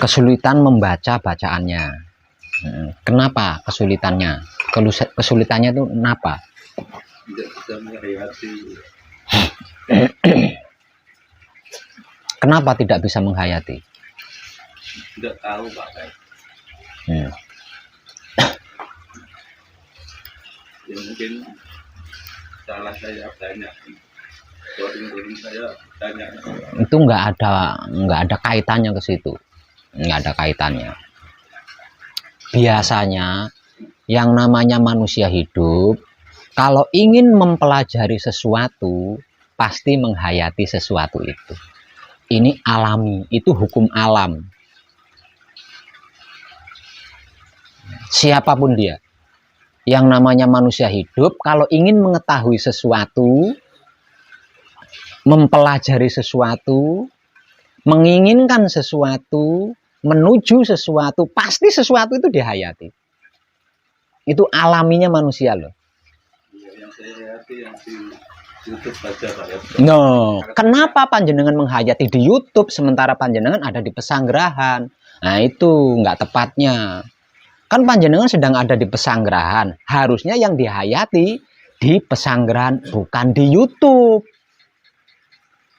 kesulitan membaca bacaannya. Kenapa kesulitannya? Kesulitannya itu kenapa? Tidak bisa menghayati. Kenapa tidak bisa menghayati? Tidak tahu Pak. Ya mungkin salah saya banyak. Coding saya banyak. Itu nggak ada kaitannya ke situ, nggak ada kaitannya. Biasanya yang namanya manusia hidup, kalau ingin mempelajari sesuatu, pasti menghayati sesuatu itu. Ini alami, itu hukum alam. Siapapun dia, yang namanya manusia hidup, kalau ingin mengetahui sesuatu, mempelajari sesuatu, menginginkan sesuatu, menuju sesuatu, pasti sesuatu itu dihayati. Itu alaminya manusia loh. Yang saya hayati yang di YouTube saja Pak ya. No, kenapa panjenengan menghayati di YouTube sementara panjenengan ada di pesanggerahan? Nah itu nggak tepatnya. Kan panjenengan sedang ada di pesanggerahan, harusnya yang dihayati di pesanggerahan, bukan di YouTube.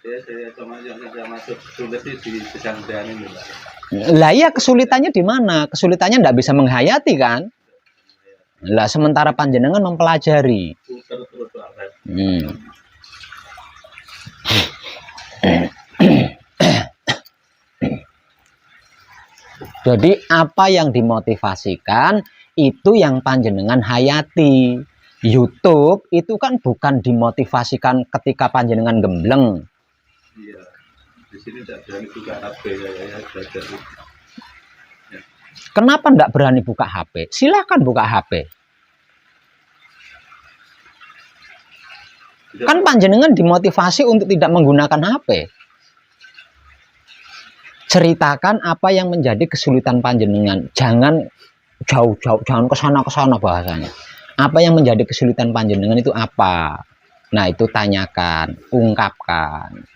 Saya cuma yang saya masuk sulit di pesanggerahan ini Pak. Lah iya, kesulitannya di mana? Kesulitannya nggak bisa menghayati kan? Lah sementara panjenengan mempelajari. Jadi apa yang dimotivasikan itu yang panjenengan hayati. YouTube itu kan bukan dimotivasikan ketika panjenengan gembleng. Iya. Di sini tidak berani buka HP ya belajar. Ya. Kenapa tidak berani buka HP? Silahkan buka HP. Kan panjenengan dimotivasi untuk tidak menggunakan HP. Ceritakan apa yang menjadi kesulitan panjenengan. Jangan jauh-jauh, jangan kesana-kesana bahasanya. Apa yang menjadi kesulitan panjenengan itu apa? Nah itu tanyakan, ungkapkan.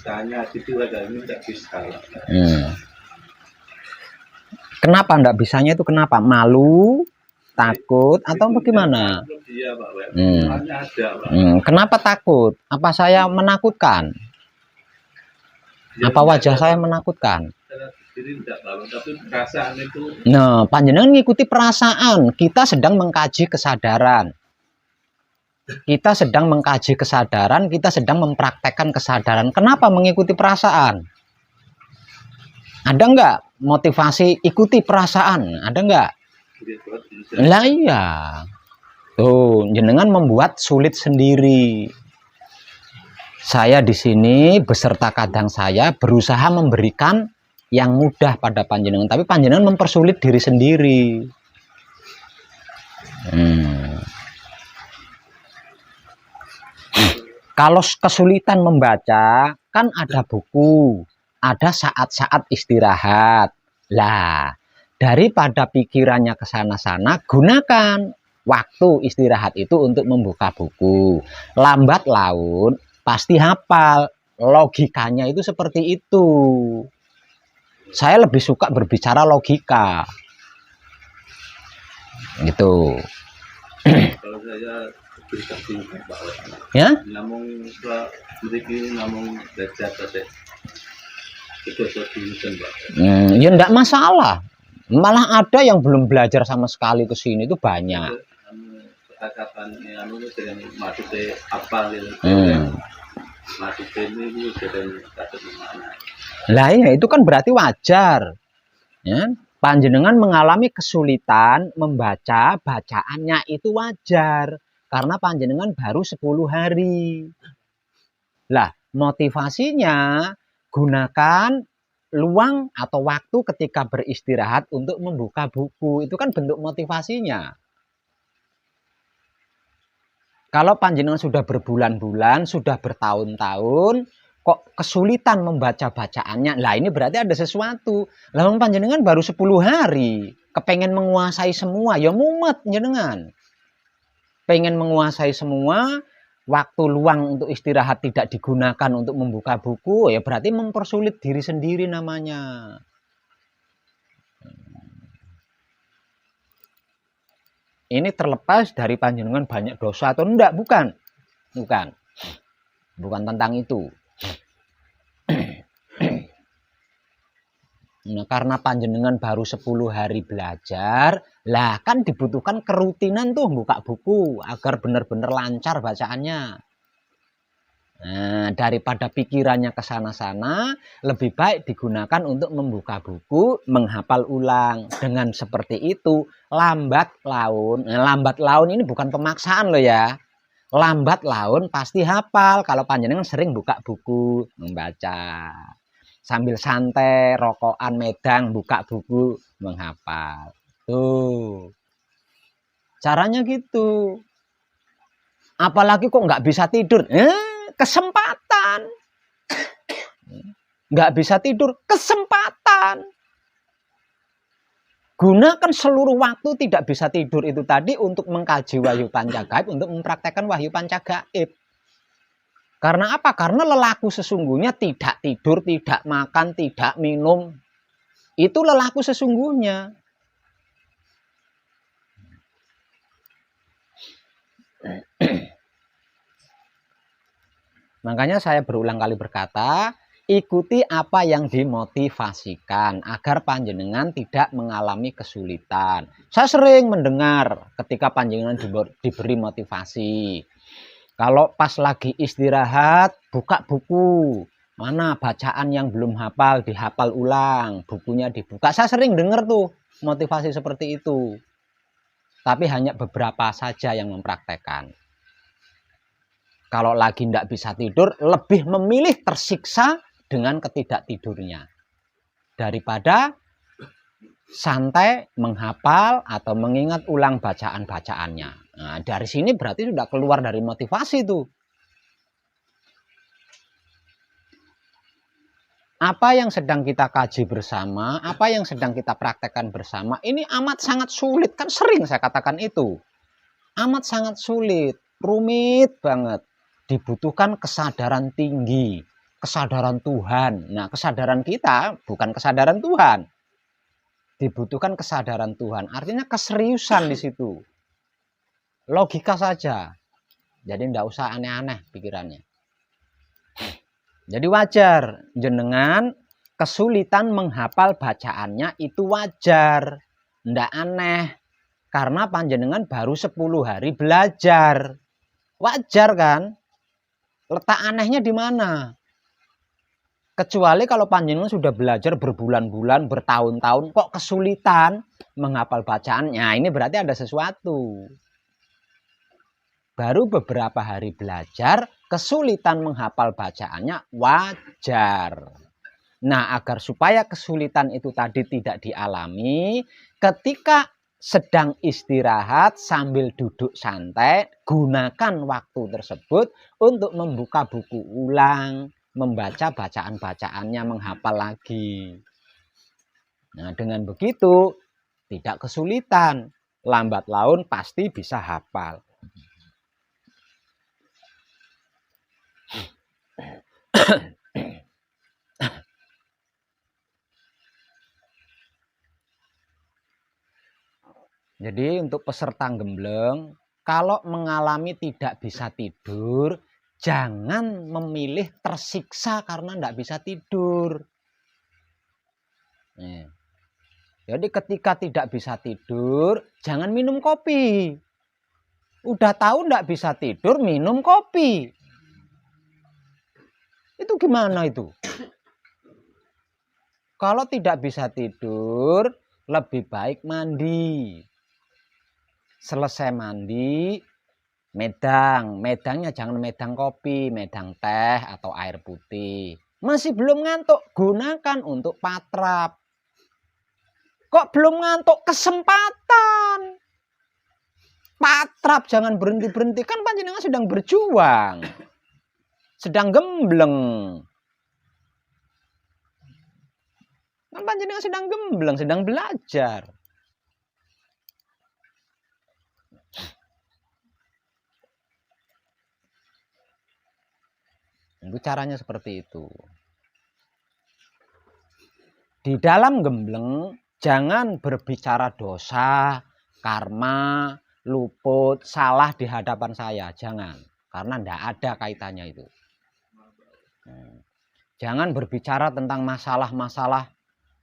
Tanya itu ada ini tidak bisa. Kenapa tidak bisanya itu kenapa? Malu, takut, atau bagaimana? Iya, Pak. Kenapa takut? Apa saya menakutkan? Apa wajah saya menakutkan? Nah, panjenengan ngikuti perasaan. Kita sedang mengkaji kesadaran. Kita sedang mengkaji kesadaran, kita sedang mempraktekkan kesadaran. Kenapa mengikuti perasaan? Ada enggak motivasi ikuti perasaan? Ada enggak? Lah iya. Tuh, jenengan membuat sulit sendiri. Saya di sini beserta kadang saya berusaha memberikan yang mudah pada panjenengan, tapi panjenengan mempersulit diri sendiri. Kalau kesulitan membaca, kan ada buku, ada saat-saat istirahat. Lah, daripada pikirannya ke sana-sana, gunakan waktu istirahat itu untuk membuka buku. Lambat laun pasti hafal. Logikanya itu seperti itu. Saya lebih suka berbicara logika. Gitu. Kalau saya ya? Namun belajar ya enggak masalah. Malah ada yang belum belajar sama sekali ke sini itu banyak. Lah ya itu kan berarti wajar. Ya, panjenengan mengalami kesulitan membaca bacaannya itu wajar karena panjenengan baru 10 hari. Lah, motivasinya gunakan luang atau waktu ketika beristirahat untuk membuka buku. Itu kan bentuk motivasinya. Kalau panjenengan sudah berbulan-bulan, sudah bertahun-tahun, kok kesulitan membaca bacaannya, lah ini berarti ada sesuatu. Lah panjenengan baru 10 hari, kepengen menguasai semua, ya mumet jenengan. Pengen menguasai semua, waktu luang untuk istirahat tidak digunakan untuk membuka buku, ya berarti mempersulit diri sendiri namanya. Ini terlepas dari panjenengan banyak dosa atau enggak, bukan. Bukan tentang itu. Nah, karena panjenengan baru 10 hari belajar, lah kan dibutuhkan kerutinan tuh buka buku agar benar-benar lancar bacaannya. Nah, daripada pikirannya ke sana-sana, lebih baik digunakan untuk membuka buku, menghafal ulang. Dengan seperti itu, lambat laun. Nah, lambat laun ini bukan pemaksaan loh ya. Lambat laun pasti hafal kalau panjenengan sering buka buku, membaca. Sambil santai, rokokan medang, buka buku, menghafal. Tuh. Caranya gitu. Apalagi kok nggak bisa tidur. Kesempatan. Nggak bisa tidur, kesempatan. Gunakan seluruh waktu tidak bisa tidur itu tadi untuk mengkaji wahyu pancagaib, untuk mempraktekkan wahyu pancagaib. Karena apa? Karena lelaku sesungguhnya tidak tidur, tidak makan, tidak minum. Itu lelaku sesungguhnya. Makanya saya berulang kali berkata, ikuti apa yang dimotivasikan agar panjenengan tidak mengalami kesulitan. Saya sering mendengar ketika panjenengan diberi motivasi. Kalau pas lagi istirahat, buka buku. Mana bacaan yang belum hafal, dihafal ulang. Bukunya dibuka. Saya sering dengar tuh motivasi seperti itu. Tapi hanya beberapa saja yang mempraktekkan. Kalau lagi tidak bisa tidur, lebih memilih tersiksa dengan ketidaktidurnya. Daripada santai menghafal atau mengingat ulang bacaan-bacaannya. Nah, dari sini berarti sudah keluar dari motivasi tuh. Apa yang sedang kita kaji bersama, apa yang sedang kita praktekkan bersama, ini amat sangat sulit. Kan sering saya katakan itu. Amat sangat sulit, rumit banget. Dibutuhkan kesadaran tinggi, kesadaran Tuhan. Nah, kesadaran kita bukan kesadaran Tuhan. Dibutuhkan kesadaran Tuhan. Artinya keseriusan di situ. Logika saja. Jadi tidak usah aneh-aneh pikirannya. Jadi wajar jenengan kesulitan menghafal bacaannya itu wajar. Tidak aneh. Karena panjenengan baru 10 hari belajar. Wajar kan? Letak anehnya di mana? Kecuali kalau panjenengan sudah belajar berbulan-bulan, bertahun-tahun, kok kesulitan menghafal bacaannya. Ini berarti ada sesuatu. Baru beberapa hari belajar, kesulitan menghafal bacaannya wajar. Nah, agar supaya kesulitan itu tadi tidak dialami, ketika sedang istirahat sambil duduk santai, gunakan waktu tersebut untuk membuka buku ulang, membaca bacaan-bacaannya, menghafal lagi. Nah, dengan begitu tidak kesulitan, lambat laun pasti bisa hafal. Jadi untuk peserta gembleng, kalau mengalami tidak bisa tidur, jangan memilih tersiksa karena tidak bisa tidur. Jadi ketika tidak bisa tidur, jangan minum kopi. Udah tahu tidak bisa tidur, minum kopi. Itu gimana itu? Kalau tidak bisa tidur, lebih baik mandi. Selesai mandi, medangnya jangan medang kopi, medang teh atau air putih. Masih belum ngantuk, gunakan untuk patrap. Kok belum ngantuk? Kesempatan. Patrap, jangan berhenti-berhenti. Kan panjenengan sedang berjuang. Sedang gembleng. Kan panjenengan sedang gembleng, sedang belajar. Itu caranya seperti itu. Di dalam gembleng jangan berbicara dosa, karma, luput, salah di hadapan saya. Jangan. Karena tidak ada kaitannya itu. Jangan berbicara tentang masalah-masalah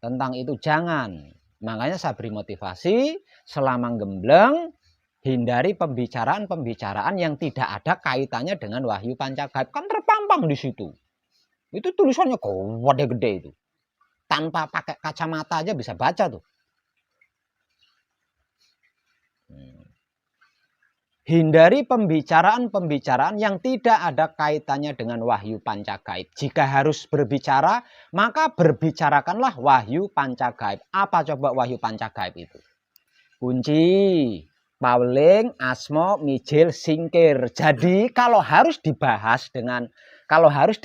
tentang itu. Jangan. Makanya saya beri motivasi selama gembleng, hindari pembicaraan-pembicaraan yang tidak ada kaitannya dengan wahyu pancagaib. Kan terpampang di situ. Itu tulisannya gede itu. Tanpa pakai kacamata aja bisa baca tuh. Hindari pembicaraan-pembicaraan yang tidak ada kaitannya dengan wahyu pancagaib. Jika harus berbicara, maka berbicarakanlah wahyu pancagaib. Apa coba wahyu pancagaib itu? Kunci, Pauling, Asmo, Mijil, Singkir. Jadi kalau harus dibahas kalau harus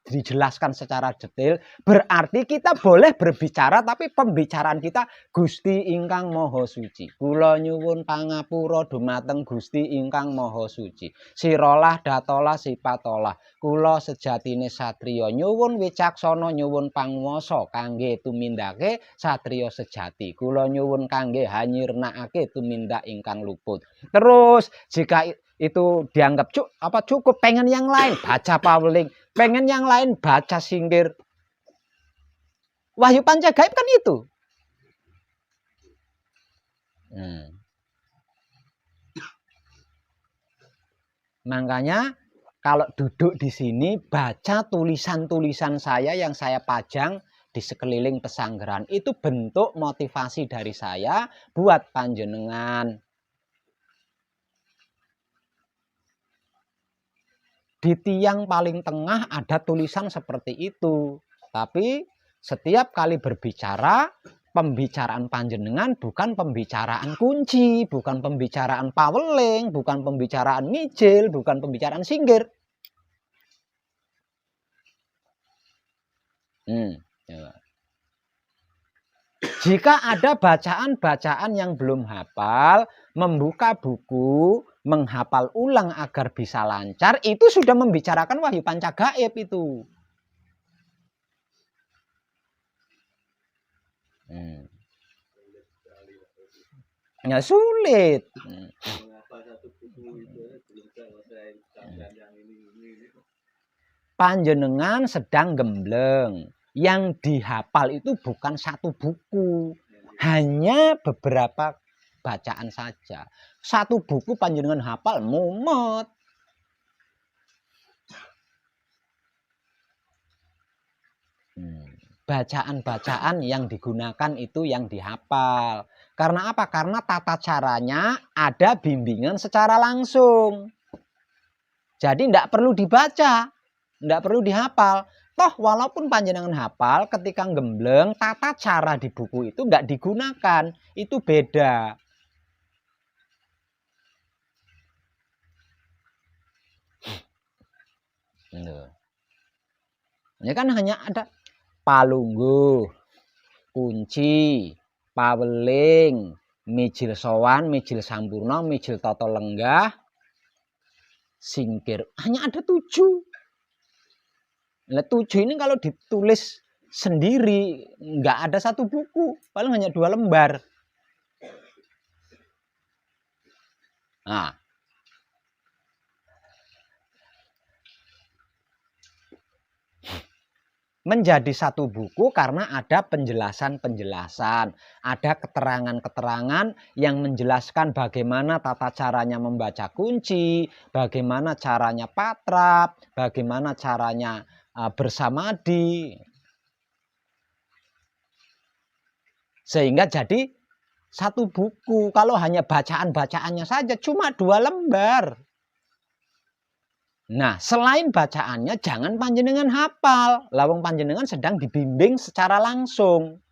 dijelaskan secara detail, berarti kita boleh berbicara, tapi pembicaraan kita Gusti ingkang Maha Suci. Kula nyuwun pangapura dumateng Gusti ingkang Maha Suci. Sirolah datolah sipatolah. Kula sejatine satriya nyuwun wicaksana nyuwun panguwasa kangge tumindake satriya sejati. Kula nyuwun kangge hanyirnakake tumindak ingkang luput. Terus jika itu dianggap cukup, pengen yang lain baca Pauling, pengen yang lain baca Singkir. Wahyu pancagaib kan itu. Makanya kalau duduk di sini baca tulisan-tulisan saya yang saya pajang di sekeliling pesanggeran, itu bentuk motivasi dari saya buat panjenengan. Di tiang paling tengah ada tulisan seperti itu. Tapi setiap kali berbicara, pembicaraan panjenengan bukan pembicaraan kunci, bukan pembicaraan Pauling, bukan pembicaraan Mijil, bukan pembicaraan Singkir. Jika ada bacaan-bacaan yang belum hafal, membuka buku, menghafal ulang agar bisa lancar, itu sudah membicarakan wahyu pancagaib itu. Ya sulit. Panjenengan sedang gembleng. Yang dihafal itu bukan satu buku, hanya beberapa bacaan saja. Satu buku panjenengan hafal mumet. Bacaan-bacaan yang digunakan itu yang dihafal. Karena apa? Karena tata caranya ada bimbingan secara langsung. Jadi tidak perlu dibaca, tidak perlu dihafal. Toh walaupun panjenengan hafal, ketika gembleng, tata cara di buku itu nggak digunakan. Itu beda. Ini kan hanya ada palungguh, kunci, paweling, mijil sowan, mijil sampurna, mijil tata lenggah, singkir. Hanya ada 7. Nah, 7 ini kalau ditulis sendiri nggak ada satu buku, paling hanya 2 lembar. Nah, menjadi satu buku karena ada penjelasan-penjelasan, ada keterangan-keterangan yang menjelaskan bagaimana tata caranya membaca kunci, bagaimana caranya patrap, bagaimana caranya bersamadi. Sehingga jadi satu buku. Kalau hanya bacaan-bacaannya saja cuma 2 lembar. Nah, selain bacaannya jangan panjenengan hafal. Lawang panjenengan sedang dibimbing secara langsung.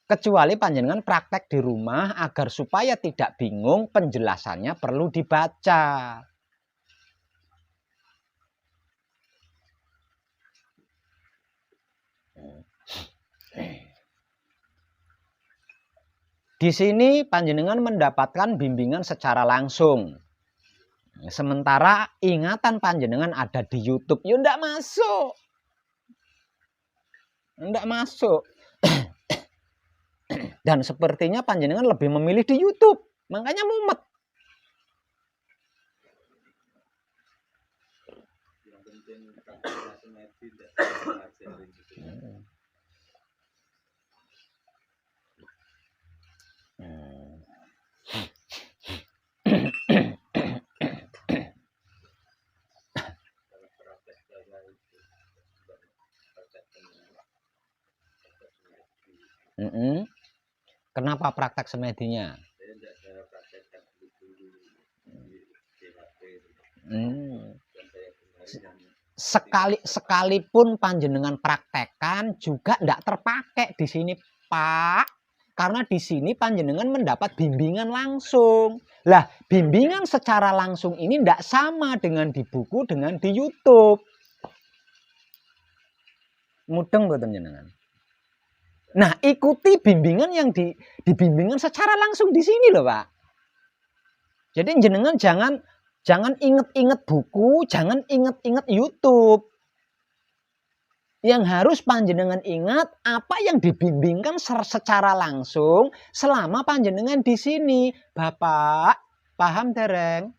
Kecuali panjenengan praktek di rumah agar supaya tidak bingung, penjelasannya perlu dibaca. Di sini panjenengan mendapatkan bimbingan secara langsung. Sementara ingatan panjenengan ada di YouTube, ya ndak masuk. Ndak masuk. Dan sepertinya panjenengan lebih memilih di YouTube. Makanya mumet. Yang penting kakaknya semedi tidak ngajarin gitu. Kalau praktek saya itu praktek semedi. Kenapa praktek semedinya? Saya tidak saya praktekkan dulu di HP. Dan saya kemarin Sekalipun panjenengan praktekkan juga tidak terpakai di sini, Pak. Karena di sini panjenengan mendapat bimbingan langsung. Lah, bimbingan secara langsung ini tidak sama dengan di buku, dengan di YouTube. Mudeng mboten jenengan? Nah, ikuti bimbingan yang dibimbingan secara langsung di sini loh, Pak. Jadi jenengan jangan inget-inget buku, jangan inget-inget YouTube. Yang harus panjenengan ingat apa yang dibimbingkan secara langsung selama panjenengan di sini. Bapak, paham dereng?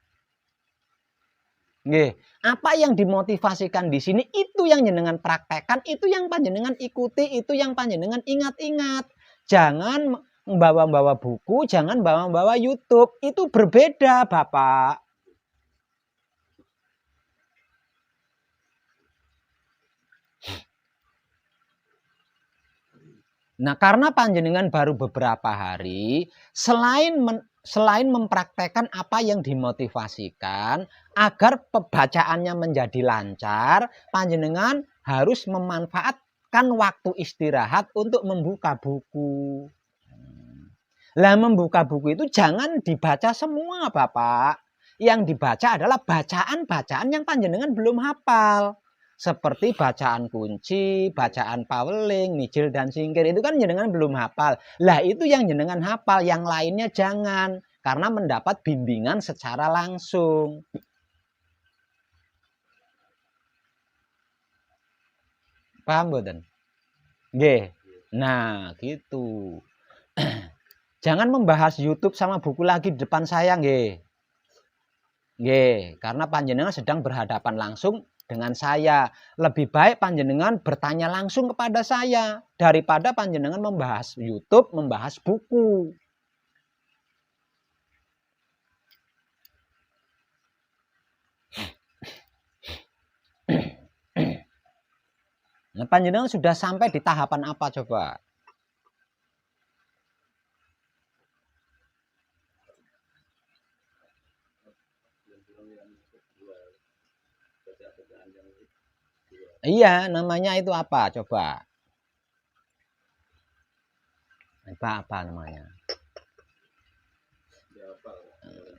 Nggih, apa yang dimotivasikan di sini itu yang jenengan praktekkan, itu yang panjenengan ikuti, itu yang panjenengan ingat-ingat. Jangan membawa-bawa buku, jangan bawa-bawa YouTube. Itu berbeda, Bapak. Nah, karena panjenengan baru beberapa hari, selain mempraktekkan apa yang dimotivasikan, agar pembacaannya menjadi lancar, panjenengan harus memanfaatkan waktu istirahat untuk membuka buku. Lah, membuka buku itu jangan dibaca semua, Bapak. Yang dibaca adalah bacaan-bacaan yang panjenengan belum hafal. Seperti bacaan kunci, bacaan paweling, mijil dan singkir. Itu kan jenengan belum hafal. Lah, itu yang jenengan hafal, yang lainnya jangan. Karena mendapat bimbingan secara langsung. Paham mboten? Nggih. Nah, gitu. Jangan membahas YouTube sama buku lagi di depan saya, nggih. Nggih, karena panjenengan sedang berhadapan langsung dengan saya. Lebih baik panjenengan bertanya langsung kepada saya daripada panjenengan membahas YouTube, membahas buku. Nah, panjenengan sudah sampai di tahapan apa coba? Iya, namanya itu apa? Coba. Apa namanya?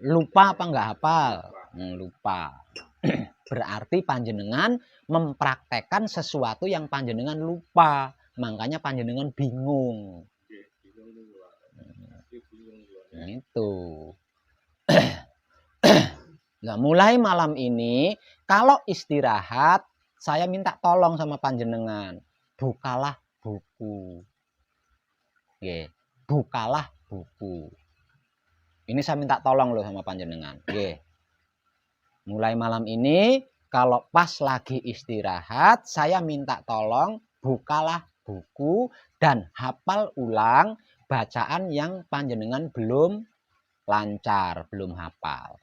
Lupa apa enggak hafal? Lupa. Berarti panjenengan mempraktekkan sesuatu yang panjenengan lupa. Makanya panjenengan bingung. Itu. Nah, mulai malam ini, kalau istirahat, saya minta tolong sama panjenengan, bukalah buku. Nggih, bukalah buku. Ini saya minta tolong loh sama panjenengan. Nggih. Mulai malam ini, kalau pas lagi istirahat, saya minta tolong bukalah buku dan hafal ulang bacaan yang panjenengan belum lancar, belum hafal.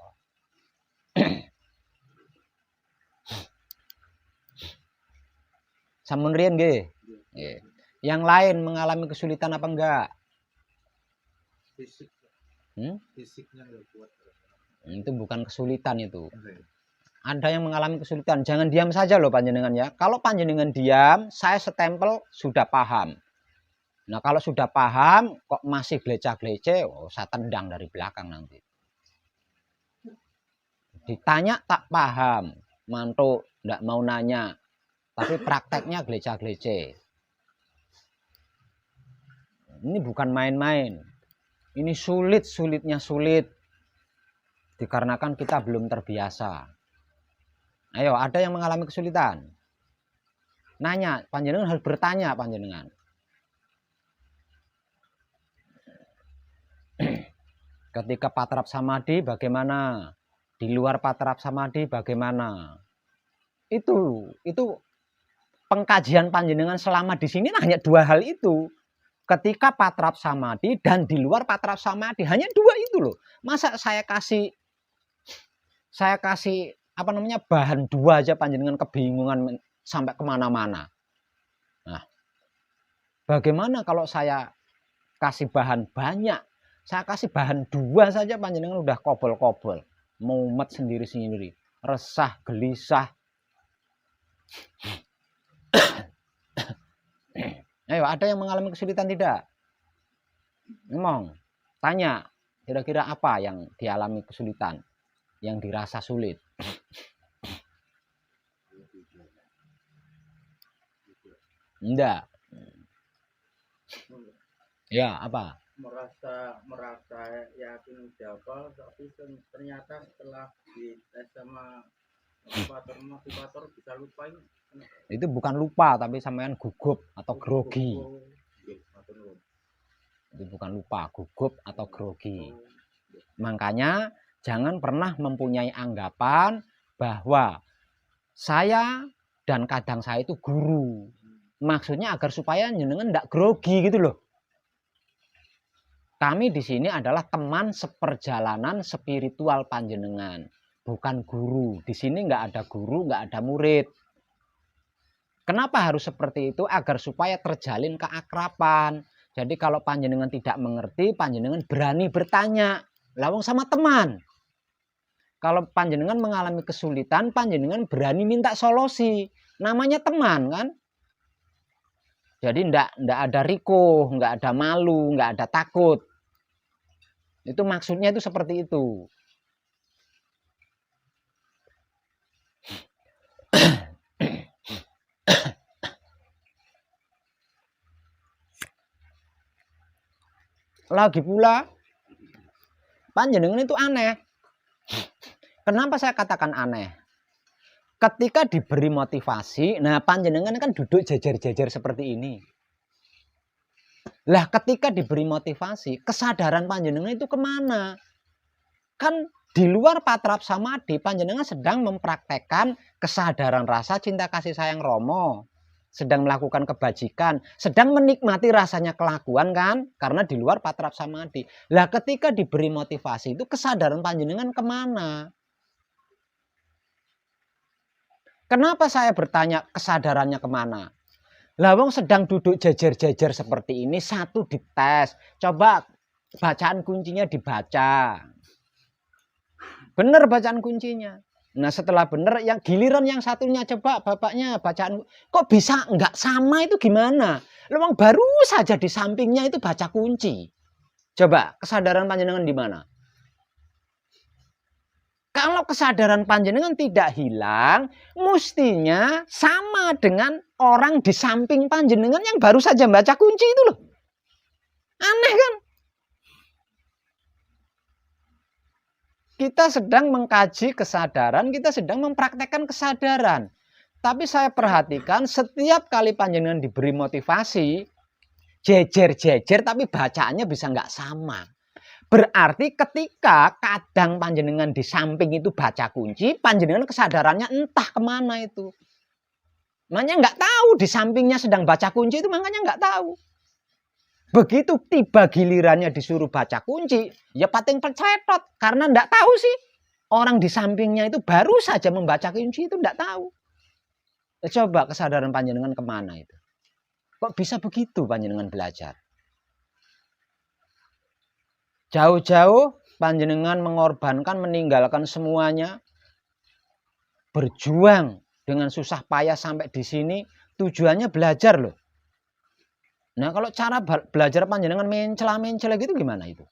Sampun riyen nggih. Yang lain mengalami kesulitan apa enggak? Fisiknya enggak kuat. Itu bukan kesulitan itu. Ada yang mengalami kesulitan, jangan diam saja loh panjenengan ya. Kalau panjenengan diam, saya setempel sudah paham. Nah, kalau sudah paham kok masih glecak-glece, saya tendang dari belakang nanti. Ditanya tak paham, mantuk, enggak mau nanya. Tapi prakteknya glecak-glece. Ini bukan main-main. Ini sulitnya sulit. Dikarenakan kita belum terbiasa. Ayo, ada yang mengalami kesulitan? Nanya, panjenengan harus bertanya panjenengan. Ketika patrap samadhi bagaimana? Di luar patrap samadhi bagaimana? Itu pengkajian panjenengan selama di sini hanya dua hal itu. Ketika patrap samadhi dan di luar patrap samadhi, hanya dua itu loh. Masa saya kasih bahan dua aja panjenengan kebingungan sampai kemana-mana. Nah, bagaimana kalau saya kasih bahan banyak? Saya kasih bahan dua saja panjenengan udah kobol-kobol, mumet sendiri-sendiri, resah, gelisah. Ayo, ada yang mengalami kesulitan tidak? Ngomong, tanya, kira-kira apa yang dialami kesulitan, yang dirasa sulit? Enggak. Ya, apa? merasa yakin udah hafal, tapi ternyata setelah dites sama motivator bisa lupain. Itu bukan lupa, tapi sampean gugup atau grogi. Itu bukan lupa, gugup atau grogi. Makanya jangan pernah mempunyai anggapan bahwa saya dan kadang saya itu guru. Maksudnya agar supaya jenengan enggak grogi gitu loh. Kami di sini adalah teman seperjalanan spiritual panjenengan, bukan guru. Di sini nggak ada guru, nggak ada murid. Kenapa harus seperti itu? Agar supaya terjalin keakraban. Jadi kalau panjenengan tidak mengerti, panjenengan berani bertanya. Lawang sama teman. Kalau panjenengan mengalami kesulitan, panjenengan berani minta solusi. Namanya teman kan? Jadi ndak ada rikuh, nggak ada malu, nggak ada takut. Itu maksudnya itu seperti itu. Lagi pula, panjenengan itu aneh. Kenapa saya katakan aneh? Ketika diberi motivasi, nah panjenengan kan duduk jajar-jajar seperti ini. Lah ketika diberi motivasi, kesadaran panjenengan itu kemana? Kan di luar patrap samadhi, panjenengan sedang mempraktekkan kesadaran rasa cinta kasih sayang Romo. Sedang melakukan kebajikan, sedang menikmati rasanya kelakuan kan? Karena di luar patrap samadhi. Lah ketika diberi motivasi itu kesadaran panjenengan kemana? Kenapa saya bertanya kesadarannya kemana? Lawang sedang duduk jajar-jajar seperti ini, satu dites. Coba bacaan kuncinya dibaca. Benar bacaan kuncinya. Nah setelah benar, yang giliran yang satunya coba bapaknya bacaan. Kok bisa nggak sama itu gimana? Lawang baru saja di sampingnya itu baca kunci. Coba kesadaran panjenengan di mana? Kalau kesadaran panjenengan tidak hilang, mestinya sama dengan orang di samping panjenengan yang baru saja baca kunci itu loh. Aneh kan? Kita sedang mengkaji kesadaran, kita sedang mempraktekkan kesadaran. Tapi saya perhatikan setiap kali panjenengan diberi motivasi, jejer-jejer tapi bacaannya bisa nggak sama. Berarti ketika kadang panjenengan di samping itu baca kunci, panjenengan kesadarannya entah kemana itu. Makanya nggak tahu di sampingnya sedang baca kunci itu, makanya nggak tahu. Begitu tiba gilirannya disuruh baca kunci, ya pating percetot. Karena nggak tahu sih. Orang di sampingnya itu baru saja membaca kunci itu nggak tahu. Ya, coba kesadaran panjenengan kemana itu. Kok bisa begitu panjenengan belajar? Jauh-jauh panjenengan mengorbankan, meninggalkan semuanya, berjuang dengan susah payah sampai di sini, tujuannya belajar loh. Nah kalau cara belajar panjenengan mencela-mencela gitu gimana itu?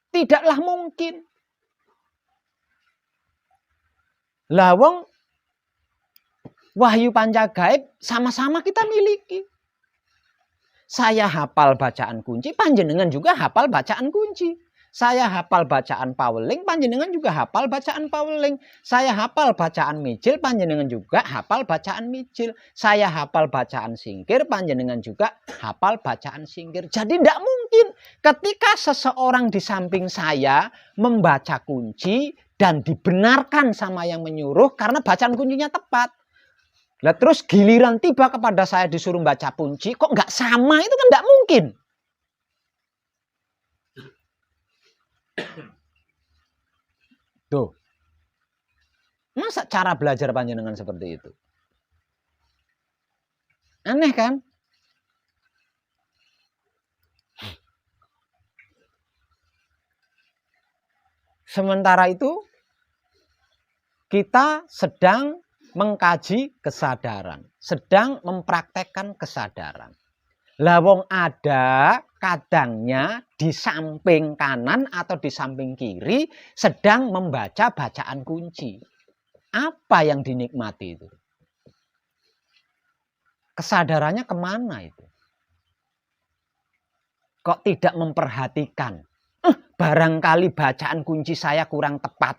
Tidaklah mungkin. Lawang wahyu panjagaib sama-sama kita miliki. Saya hafal bacaan kunci, panjenengan juga hafal bacaan kunci. Saya hafal bacaan Pauling, panjenengan juga hafal bacaan Pauling. Saya hafal bacaan Mijil, panjenengan juga hafal bacaan Mijil. Saya hafal bacaan Singkir, panjenengan juga hafal bacaan Singkir. Jadi tidak mungkin ketika seseorang di samping saya membaca kunci dan dibenarkan sama yang menyuruh karena bacaan kuncinya tepat. Lah terus giliran tiba kepada saya disuruh baca kunci, kok nggak sama, itu kan nggak mungkin. Tuh. Masa cara belajar panjenengan seperti itu? Aneh kan? Sementara itu kita sedang mengkaji kesadaran, sedang mempraktekkan kesadaran. Lawong ada kadangnya di samping kanan atau di samping kiri sedang membaca bacaan kunci. Apa yang dinikmati itu? Kesadarannya kemana itu? Kok tidak memperhatikan? Barangkali bacaan kunci saya kurang tepat.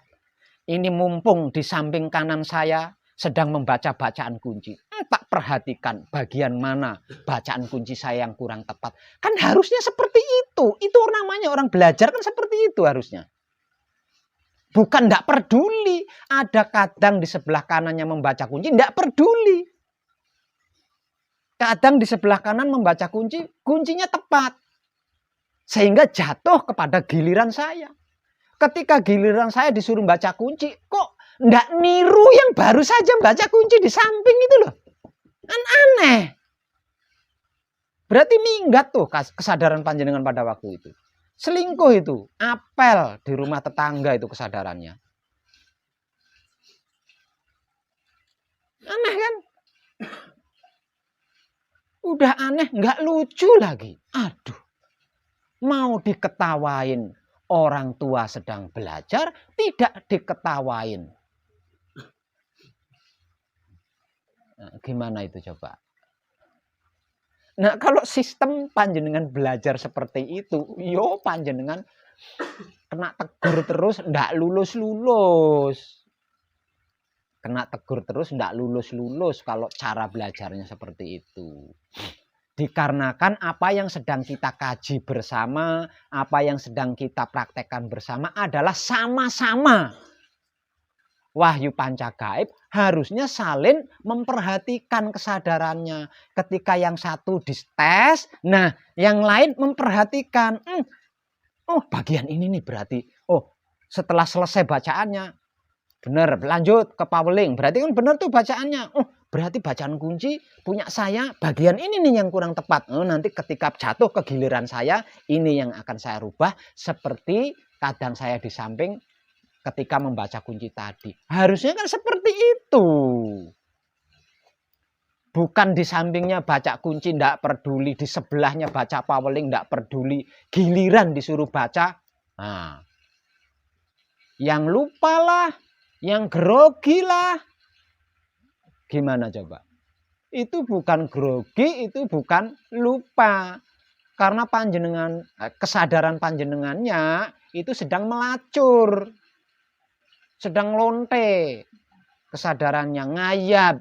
Ini mumpung di samping kanan saya sedang membaca bacaan kunci. Tak perhatikan bagian mana bacaan kunci saya yang kurang tepat. Kan harusnya seperti itu. Itu namanya orang belajar kan seperti itu harusnya. Bukan tidak peduli. Ada kadang di sebelah kanannya membaca kunci, tidak peduli. Kadang di sebelah kanan membaca kunci, kuncinya tepat. Sehingga jatuh kepada giliran saya. Ketika giliran saya disuruh baca kunci, kok nggak niru yang baru saja baca kunci di samping itu loh. Kan aneh. Berarti minggat tuh kesadaran panjenengan pada waktu itu. Selingkuh itu, apel di rumah tetangga itu kesadarannya. Aneh kan? Udah aneh, nggak lucu lagi. Aduh. Mau diketawain orang tua sedang belajar, tidak diketawain. Nah, gimana itu coba? Nah, kalau sistem panjenengan belajar seperti itu, yo panjenengan kena tegur terus, ndak lulus-lulus. Kena tegur terus, ndak lulus-lulus kalau cara belajarnya seperti itu. Dikarenakan apa yang sedang kita kaji bersama, apa yang sedang kita praktekkan bersama adalah sama-sama. Wahyu panca gaib harusnya saling memperhatikan kesadarannya. Ketika yang satu dites, nah yang lain memperhatikan. Oh bagian ini nih berarti. Oh setelah selesai bacaannya, benar lanjut ke Pauling. Berarti kan benar tuh bacaannya. Oh berarti bacaan kunci punya saya bagian ini nih yang kurang tepat. Oh, nanti ketika jatuh ke giliran saya, ini yang akan saya rubah. Seperti kadang saya di samping ketika membaca kunci tadi. Harusnya kan seperti itu. Bukan di sampingnya baca kunci tidak peduli, di sebelahnya baca Pauling tidak peduli. Giliran disuruh baca, nah, yang lupa lah, yang grogi lah. Gimana coba? Itu bukan grogi, itu bukan lupa. Karena panjenengan, kesadaran panjenengannya itu sedang melacur. Sedang lonte. Kesadarannya ngayap.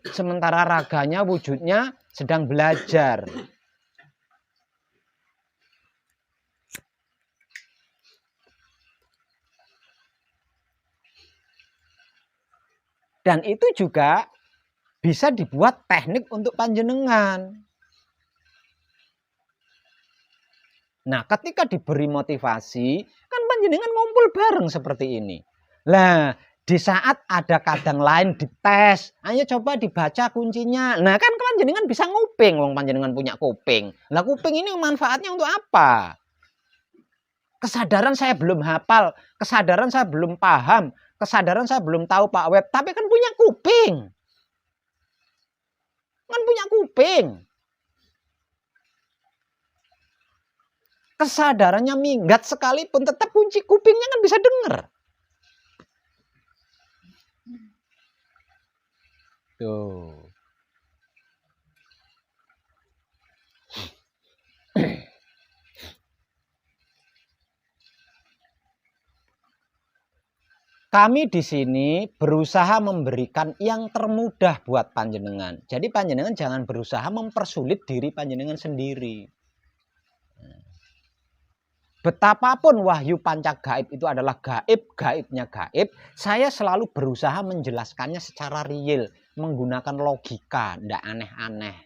Sementara raganya, wujudnya sedang belajar. Dan itu juga bisa dibuat teknik untuk panjenengan. Nah, ketika diberi motivasi, kan panjenengan ngumpul bareng seperti ini. Lah, di saat ada kadang lain dites, ayo coba dibaca kuncinya. Nah, kan panjenengan bisa nguping, wong panjenengan punya kuping. Lah, kuping ini manfaatnya untuk apa? Kesadaran saya belum hafal, kesadaran saya belum paham, kesadaran saya belum tahu Pak Web, tapi kan punya kuping. Kan punya kuping. Kesadarannya minggat sekalipun, tetap kunci kupingnya kan bisa dengar. Tuh. Kami di sini berusaha memberikan yang termudah buat panjenengan. Jadi panjenengan jangan berusaha mempersulit diri panjenengan sendiri. Betapapun wahyu panca gaib itu adalah gaib, gaibnya gaib, saya selalu berusaha menjelaskannya secara real, menggunakan logika, tidak aneh-aneh.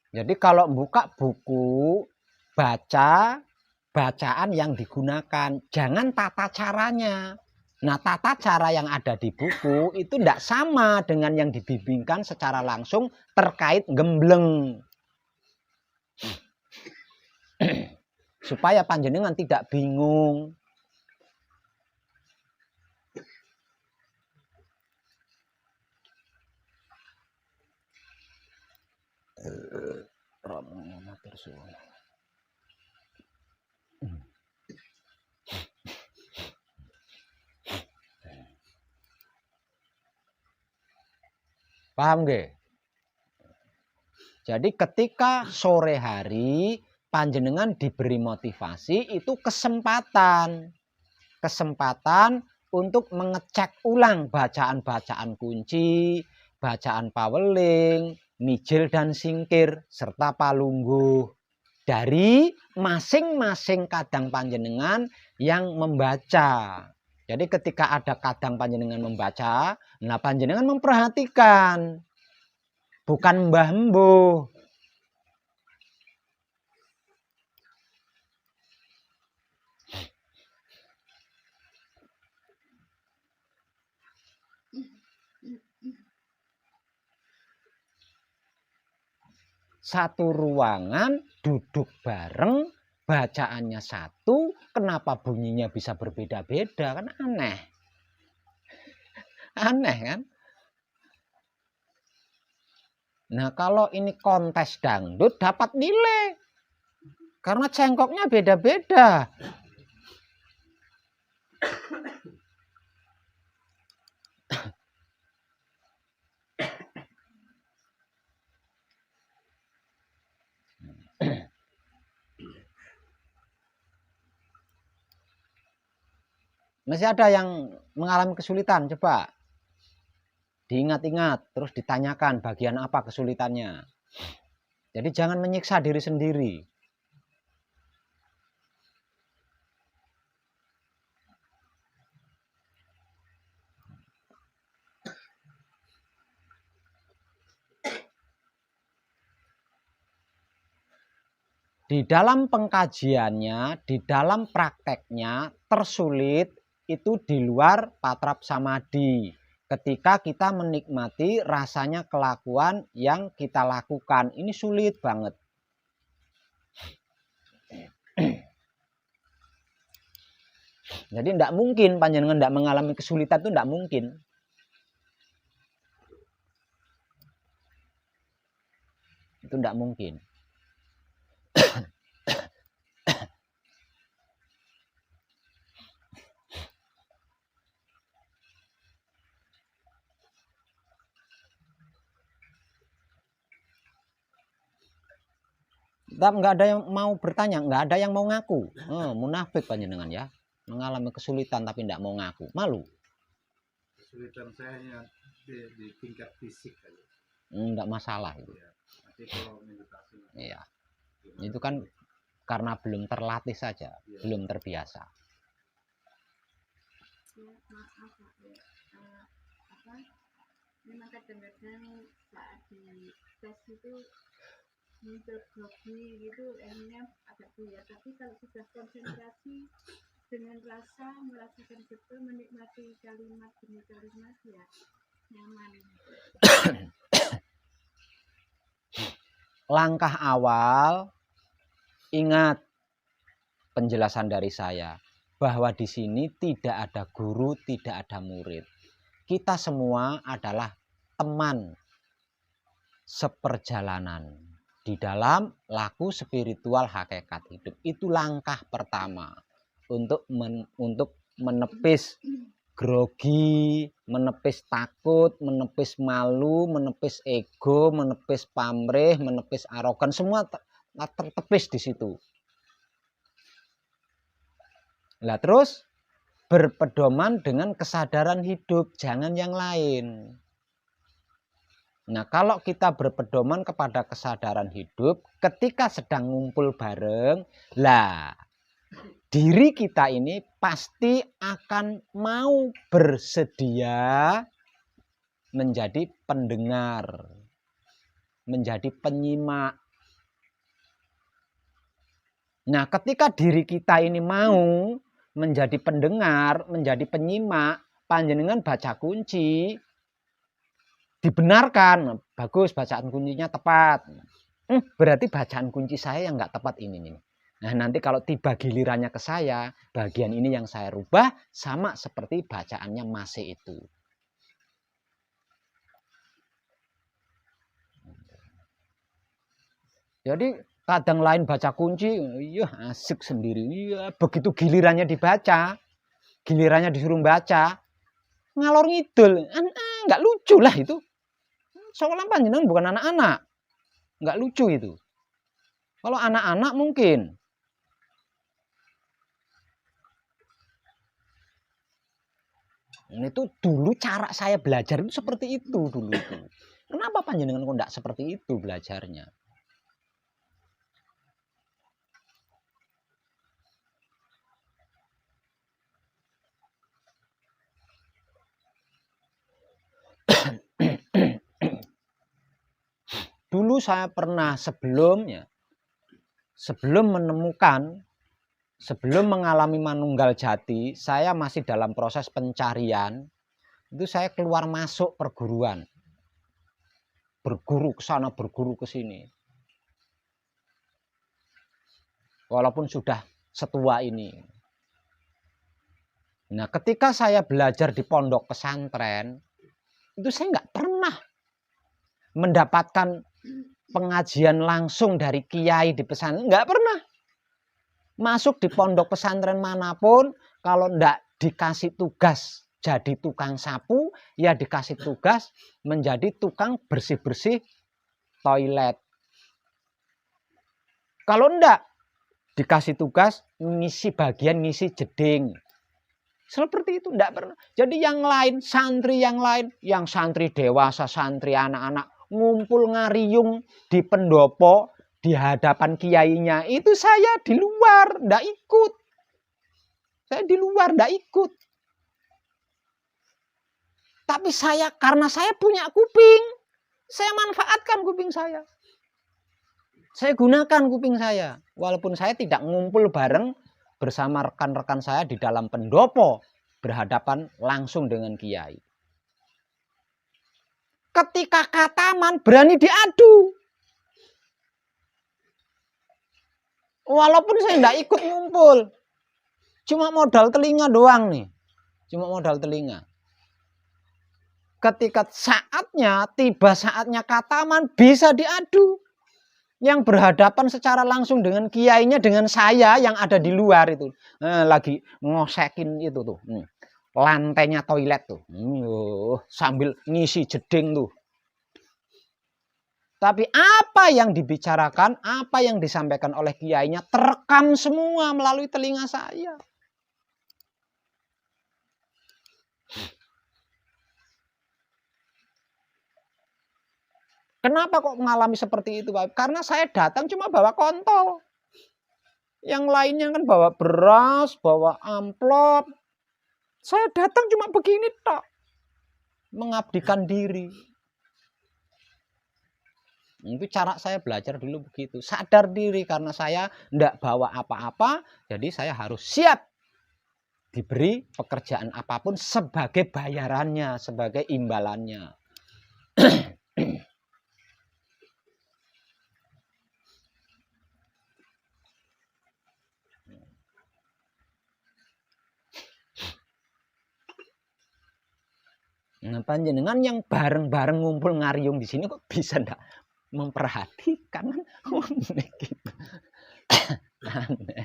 Jadi kalau buka buku, baca bacaan yang digunakan, jangan tata caranya. Nah, tata cara yang ada di buku itu tidak sama dengan yang dibimbingkan secara langsung terkait gembleng. Supaya panjenengan tidak bingung. Paham nggih? Jadi ketika sore hari panjenengan diberi motivasi, itu kesempatan untuk mengecek ulang bacaan-bacaan kunci, bacaan paweling, mijil dan singkir, serta palungguh dari masing-masing kadang panjenengan yang membaca. Jadi ketika ada kadang panjenengan membaca, nah panjenengan memperhatikan, bukan mbah-mbuh. Satu ruangan, duduk bareng, bacaannya satu, kenapa bunyinya bisa berbeda-beda? Kan aneh. Aneh kan? Nah, kalau ini kontes dangdut dapat nilai. Karena cengkoknya beda-beda. Masih ada yang mengalami kesulitan, coba diingat-ingat, terus ditanyakan bagian apa kesulitannya. Jadi jangan menyiksa diri sendiri. Di dalam pengkajiannya, di dalam prakteknya, tersulit itu di luar patrap samadhi. Ketika kita menikmati rasanya kelakuan yang kita lakukan, ini sulit banget. Jadi tidak mungkin panjenengan tidak mengalami kesulitan, itu tidak mungkin. Itu tidak mungkin. Nggak ada yang mau bertanya, nggak ada yang mau ngaku. Munafik panjenengan ya, mengalami kesulitan tapi tidak mau ngaku, malu. Kesulitan saya hanya di tingkat fisik aja. Nggak masalah itu. Ya, tapi kalau meditasi, Iya, itu kan karena belum terlatih saja, ya, belum terbiasa. Ya, maaf Pak, ya. Memang kadang-kadang saat di tes itu muncul grogi gitu, akhirnya agak buyar. Tapi kalau sudah konsentrasi dengan rasa, merasakan betul, menikmati kalimat demi kalimat, ya nyaman. Langkah awal, ingat penjelasan dari saya bahwa di sini tidak ada guru, tidak ada murid. Kita semua adalah teman seperjalanan di dalam laku spiritual hakikat hidup. Itu langkah pertama untuk menepis grogi, menepis takut, menepis malu, menepis ego, menepis pamrih, menepis arogan, semua tertepis di situ. Lah terus berpedoman dengan kesadaran hidup, jangan yang lain. Nah, kalau kita berpedoman kepada kesadaran hidup, ketika sedang ngumpul bareng, lah diri kita ini pasti akan mau bersedia menjadi pendengar, menjadi penyimak. Nah, ketika diri kita ini mau menjadi pendengar, menjadi penyimak, panjenengan baca kunci, dibenarkan, bagus, bacaan kuncinya tepat. Berarti bacaan kunci saya yang nggak tepat ini. Nah, nanti kalau tiba gilirannya ke saya, bagian ini yang saya rubah sama seperti bacaannya masih itu. Jadi kadang lain baca kunci, iya asik sendiri. Iya, begitu gilirannya dibaca, gilirannya disuruh baca, ngalor ngidul, nggak lucu lah itu. Soalnya panjenengan bukan anak-anak, nggak lucu itu. Kalau anak-anak mungkin. Itu dulu cara saya belajar itu seperti itu dulu itu. Kenapa panjenengan kok enggak seperti itu belajarnya? Dulu saya pernah sebelum mengalami manunggal jati, saya masih dalam proses pencarian. Itu saya keluar masuk perguruan, berguru ke sana, berguru ke sini. Walaupun sudah setua ini. Nah, ketika saya belajar di pondok pesantren, itu saya nggak pernah mendapatkan pengajian langsung dari kiai di pesantren, nggak pernah. Masuk di pondok pesantren manapun, kalau nggak dikasih tugas jadi tukang sapu, ya dikasih tugas menjadi tukang bersih-bersih toilet. Kalau enggak, dikasih tugas ngisi bagian ngisi jeding. Seperti itu, enggak pernah. Jadi yang lain, yang santri dewasa, santri anak-anak, ngumpul ngariung di pendopo, di hadapan kiainya, itu saya di luar, enggak ikut. Saya di luar, enggak ikut. Tapi karena saya punya kuping, saya manfaatkan kuping saya. Saya gunakan kuping saya. Walaupun saya tidak ngumpul bareng bersama rekan-rekan saya di dalam pendopo, berhadapan langsung dengan kiai. Ketika kataman berani diadu. Walaupun saya tidak ikut ngumpul. Cuma modal telinga doang nih. Cuma modal telinga. Ketika tiba saatnya kataman bisa diadu. Yang berhadapan secara langsung dengan kiainya, dengan saya yang ada di luar itu. Lagi ngosekin itu tuh. Lantainya toilet tuh. Sambil ngisi jeding tuh. Tapi apa yang dibicarakan, apa yang disampaikan oleh kiainya terekam semua melalui telinga saya. Kenapa kok mengalami seperti itu, Pak? Karena saya datang cuma bawa kontol. Yang lainnya kan bawa beras, bawa amplop. Saya datang cuma begini tok. Mengabdikan diri. Itu cara saya belajar dulu begitu. Sadar diri karena saya tidak bawa apa-apa. Jadi saya harus siap diberi pekerjaan apapun sebagai bayarannya, sebagai imbalannya. Nah, panjenengan yang bareng-bareng ngumpul ngariung di sini kok bisa enggak memperhatikan kan unik gitu. Aneh.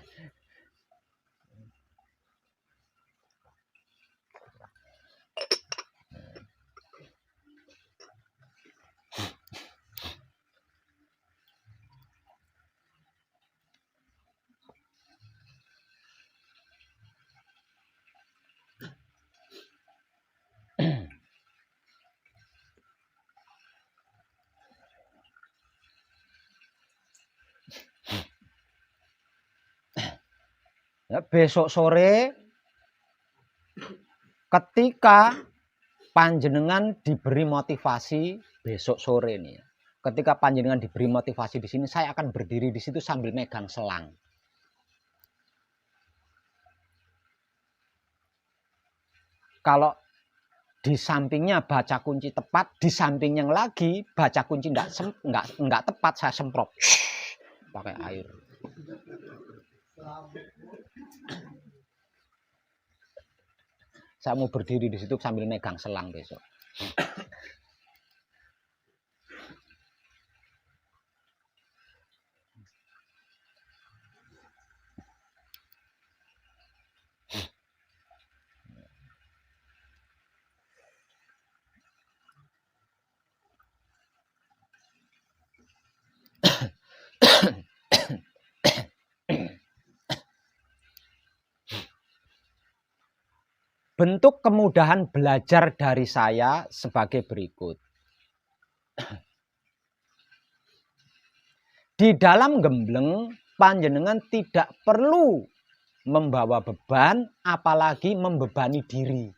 Ya, besok sore ketika panjenengan diberi motivasi besok sore nih. Ketika panjenengan diberi motivasi di sini, saya akan berdiri di situ sambil megang selang. Kalau di sampingnya baca kunci tepat, di samping yang lagi baca kunci enggak tepat, saya semprot pakai air. Saya mau berdiri di situ sambil megang selang besok. Bentuk kemudahan belajar dari saya sebagai berikut. Di dalam gembleng, panjenengan tidak perlu membawa beban, apalagi membebani diri.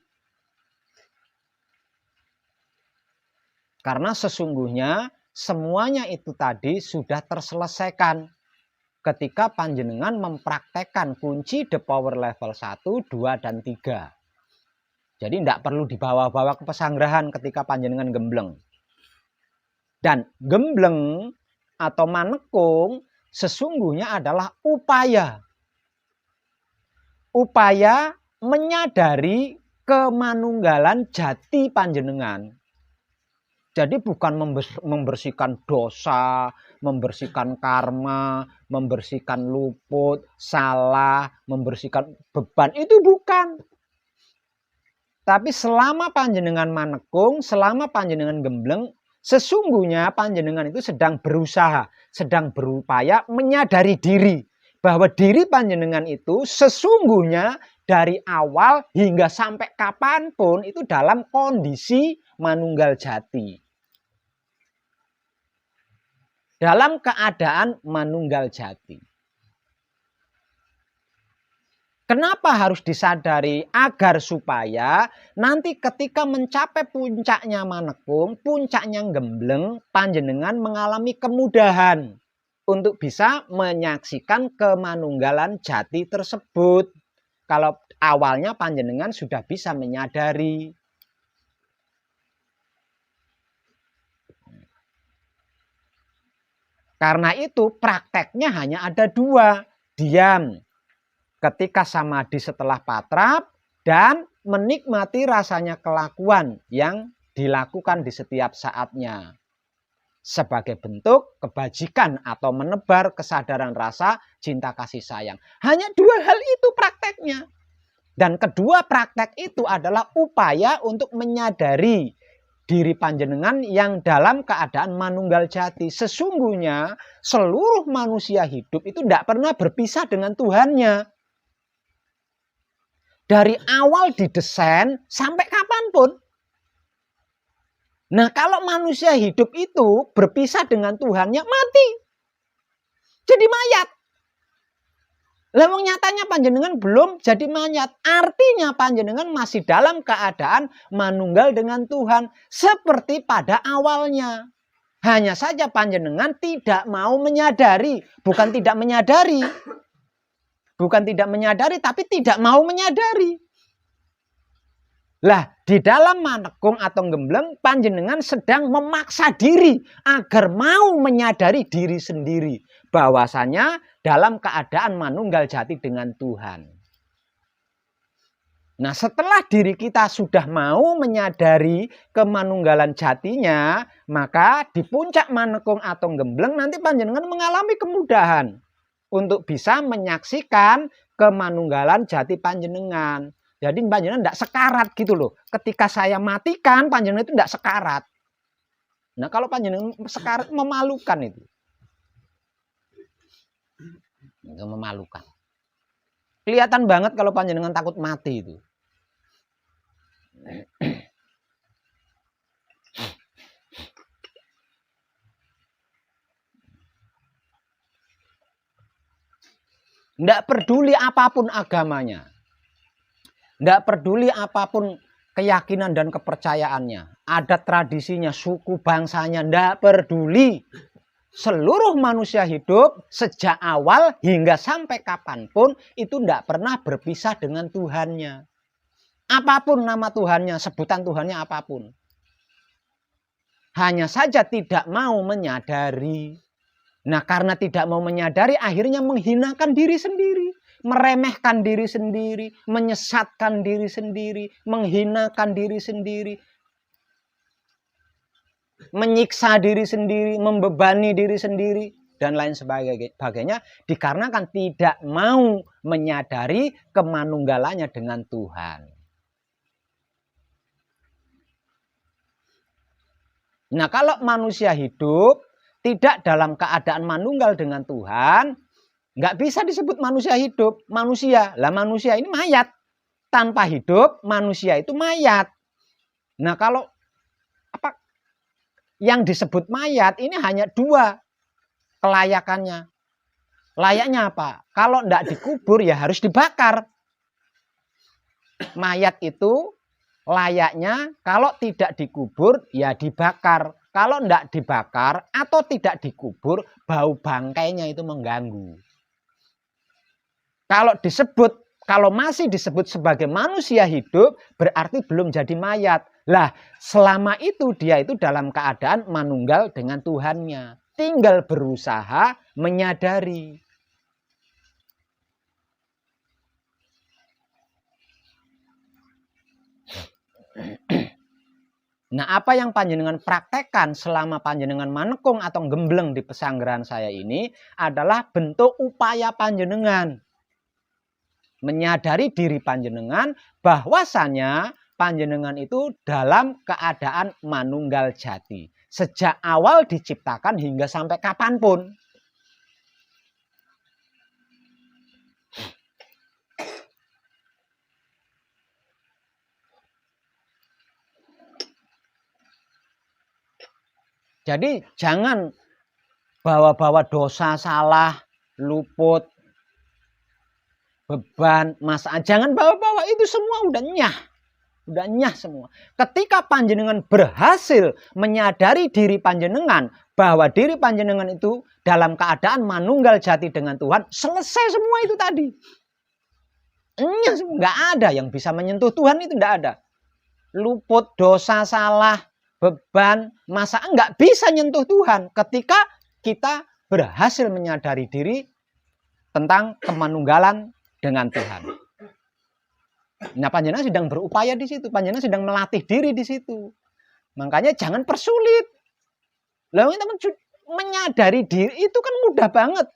Karena sesungguhnya semuanya itu tadi sudah terselesaikan ketika panjenengan mempraktekkan kunci the power level 1, 2, dan 3. Jadi tidak perlu dibawa-bawa ke pesanggerahan ketika panjenengan gembleng. Dan gembleng atau manekung sesungguhnya adalah upaya. Upaya menyadari kemanunggalan jati panjenengan. Jadi bukan membersihkan dosa, membersihkan karma, membersihkan luput, salah, membersihkan beban. Itu bukan. Tapi selama panjenengan manekung, selama panjenengan gembleng, sesungguhnya panjenengan itu sedang berusaha, sedang berupaya menyadari diri. Bahwa diri panjenengan itu sesungguhnya dari awal hingga sampai kapanpun itu dalam kondisi manunggal jati. Dalam keadaan manunggal jati. Kenapa harus disadari? Agar supaya nanti ketika mencapai puncaknya manekung, puncaknya gembleng, panjenengan mengalami kemudahan untuk bisa menyaksikan kemanunggalan jati tersebut. Kalau awalnya panjenengan sudah bisa menyadari. Karena itu prakteknya hanya ada dua. Diam ketika samadhi setelah patrap, dan menikmati rasanya kelakuan yang dilakukan di setiap saatnya. Sebagai bentuk kebajikan atau menebar kesadaran rasa cinta kasih sayang. Hanya dua hal itu prakteknya. Dan kedua praktek itu adalah upaya untuk menyadari diri panjenengan yang dalam keadaan manunggal jati. Sesungguhnya seluruh manusia hidup itu tidak pernah berpisah dengan Tuhannya. Dari awal didesain sampai kapanpun. Nah, kalau manusia hidup itu berpisah dengan Tuhannya, mati. Jadi mayat. Lah wong nyatanya panjenengan belum jadi mayat. Artinya panjenengan masih dalam keadaan manunggal dengan Tuhan seperti pada awalnya. Hanya saja panjenengan tidak mau menyadari, bukan tidak menyadari. Bukan tidak menyadari, tapi tidak mau menyadari. Lah, di dalam manekung atau gembleng, panjenengan sedang memaksa diri agar mau menyadari diri sendiri. Bahwasanya dalam keadaan manunggal jati dengan Tuhan. Nah, setelah diri kita sudah mau menyadari kemanunggalan jatinya, maka di puncak Manekung atau Gembleng nanti panjenengan mengalami kemudahan untuk bisa menyaksikan kemanunggalan jati panjenengan. Jadi panjenengan tidak sekarat gitu loh. Ketika saya matikan, panjenengan itu tidak sekarat. Nah, kalau panjenengan sekarat memalukan itu. Itu memalukan. Kelihatan banget kalau panjenengan takut mati itu. Tidak peduli apapun agamanya. Tidak peduli apapun keyakinan dan kepercayaannya. Adat tradisinya, suku bangsanya, tidak peduli. Seluruh manusia hidup sejak awal hingga sampai kapanpun itu tidak pernah berpisah dengan Tuhannya. Apapun nama Tuhannya, sebutan Tuhannya apapun. Hanya saja tidak mau menyadari. Nah, karena tidak mau menyadari akhirnya menghinakan diri sendiri. Meremehkan diri sendiri, menyesatkan diri sendiri, menghinakan diri sendiri. Menyiksa diri sendiri, membebani diri sendiri, dan lain sebagainya, dikarenakan tidak mau menyadari kemanunggalannya dengan Tuhan. Nah, kalau manusia hidup tidak dalam keadaan manunggal dengan Tuhan, nggak bisa disebut manusia hidup. Manusia ini mayat. Tanpa hidup, manusia itu mayat. Nah, kalau yang disebut mayat ini hanya dua kelayakannya. Layaknya apa? Kalau tidak dikubur ya harus dibakar. Mayat itu layaknya kalau tidak dikubur ya dibakar. Kalau tidak dibakar atau tidak dikubur, bau bangkainya itu mengganggu. Kalau masih disebut sebagai manusia hidup, berarti belum jadi mayat. Lah, selama itu dia itu dalam keadaan manunggal dengan Tuhannya. Tinggal berusaha menyadari. Nah, apa yang panjenengan praktekkan selama panjenengan manekung atau gembleng di pesanggerahan saya ini adalah bentuk upaya panjenengan. Menyadari diri panjenengan bahwasanya panjenengan itu dalam keadaan manunggal jati. Sejak awal diciptakan hingga sampai kapanpun. Jadi jangan bawa-bawa dosa, salah, luput, beban, masalah. Jangan bawa-bawa itu semua udah nyah. Udah nyah semua. Ketika panjenengan berhasil menyadari diri panjenengan bahwa diri panjenengan itu dalam keadaan manunggal jati dengan Tuhan, selesai semua itu tadi. Nggak ada yang bisa menyentuh Tuhan, itu nggak ada. Luput, dosa, salah, beban, masalah nggak bisa nyentuh Tuhan ketika kita berhasil menyadari diri tentang kemanunggalan dengan Tuhan. Nah, panjenengan sedang berupaya di situ, panjenengan sedang melatih diri di situ. Makanya jangan persulit. Lalu teman menyadari diri itu kan mudah banget.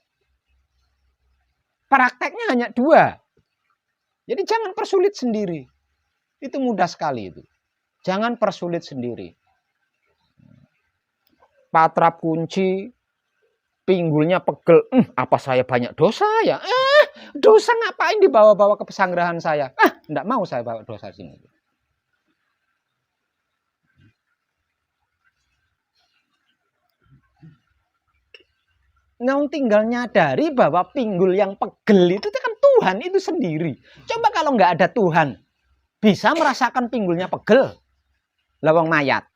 Prakteknya hanya dua. Jadi jangan persulit sendiri. Itu mudah sekali itu. Jangan persulit sendiri. Patrap kunci, pinggulnya pegel. Apa saya banyak dosa ya? Dosa ngapain dibawa-bawa ke pesanggerahan saya? Enggak mau saya bawa dosa sini. Nah, tinggal nyadari bahwa pinggul yang pegel itu kan Tuhan itu sendiri. Coba kalau nggak ada Tuhan, bisa merasakan pinggulnya pegel? Lawang mayat.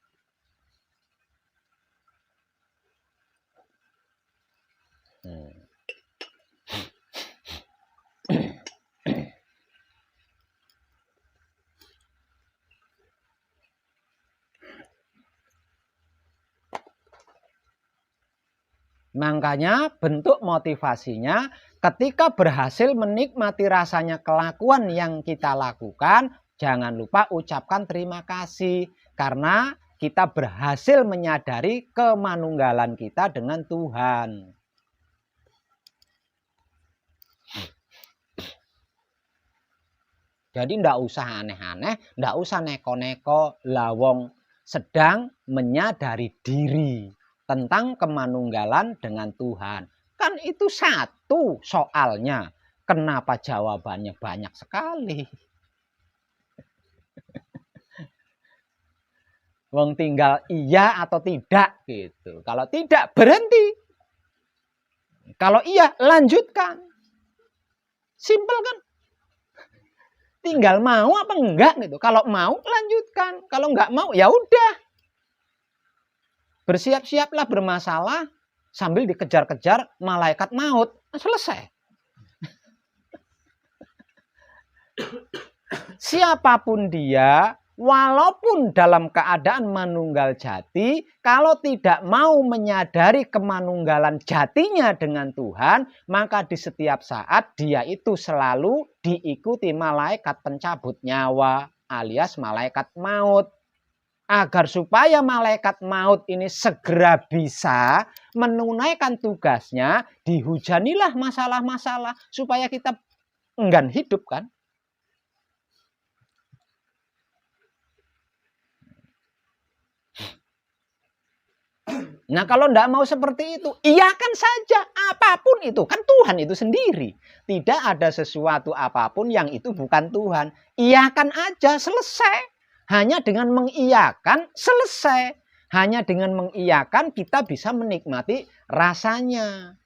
Makanya bentuk motivasinya Ketika berhasil menikmati rasanya kelakuan yang kita lakukan, jangan lupa ucapkan terima kasih. Karena kita berhasil menyadari kemanunggalan kita dengan Tuhan. Jadi ndak usah aneh-aneh, ndak usah neko-neko, lawong sedang menyadari diri tentang kemanunggalan dengan Tuhan. Kan itu satu soalnya. Kenapa jawabannya banyak sekali? Wong tinggal iya atau tidak gitu. Kalau tidak berhenti. Kalau iya lanjutkan. Simpel kan? Tinggal mau apa enggak gitu. Kalau mau lanjutkan, kalau enggak mau ya udah. Bersiap-siaplah bermasalah sambil dikejar-kejar malaikat maut. Selesai. Siapapun dia, walaupun dalam keadaan manunggal jati, kalau tidak mau menyadari kemanunggalan jatinya dengan Tuhan, maka di setiap saat dia itu selalu diikuti malaikat pencabut nyawa alias malaikat maut. Agar supaya malaikat maut ini segera bisa menunaikan tugasnya, dihujanilah masalah-masalah supaya kita enggan hidup kan. Nah kalau tidak mau seperti itu, iyakan saja apapun itu. Kan Tuhan itu sendiri. Tidak ada sesuatu apapun yang itu bukan Tuhan. Iyakan aja, selesai. Hanya dengan mengiyakan, selesai. Hanya dengan mengiyakan kita bisa menikmati rasanya.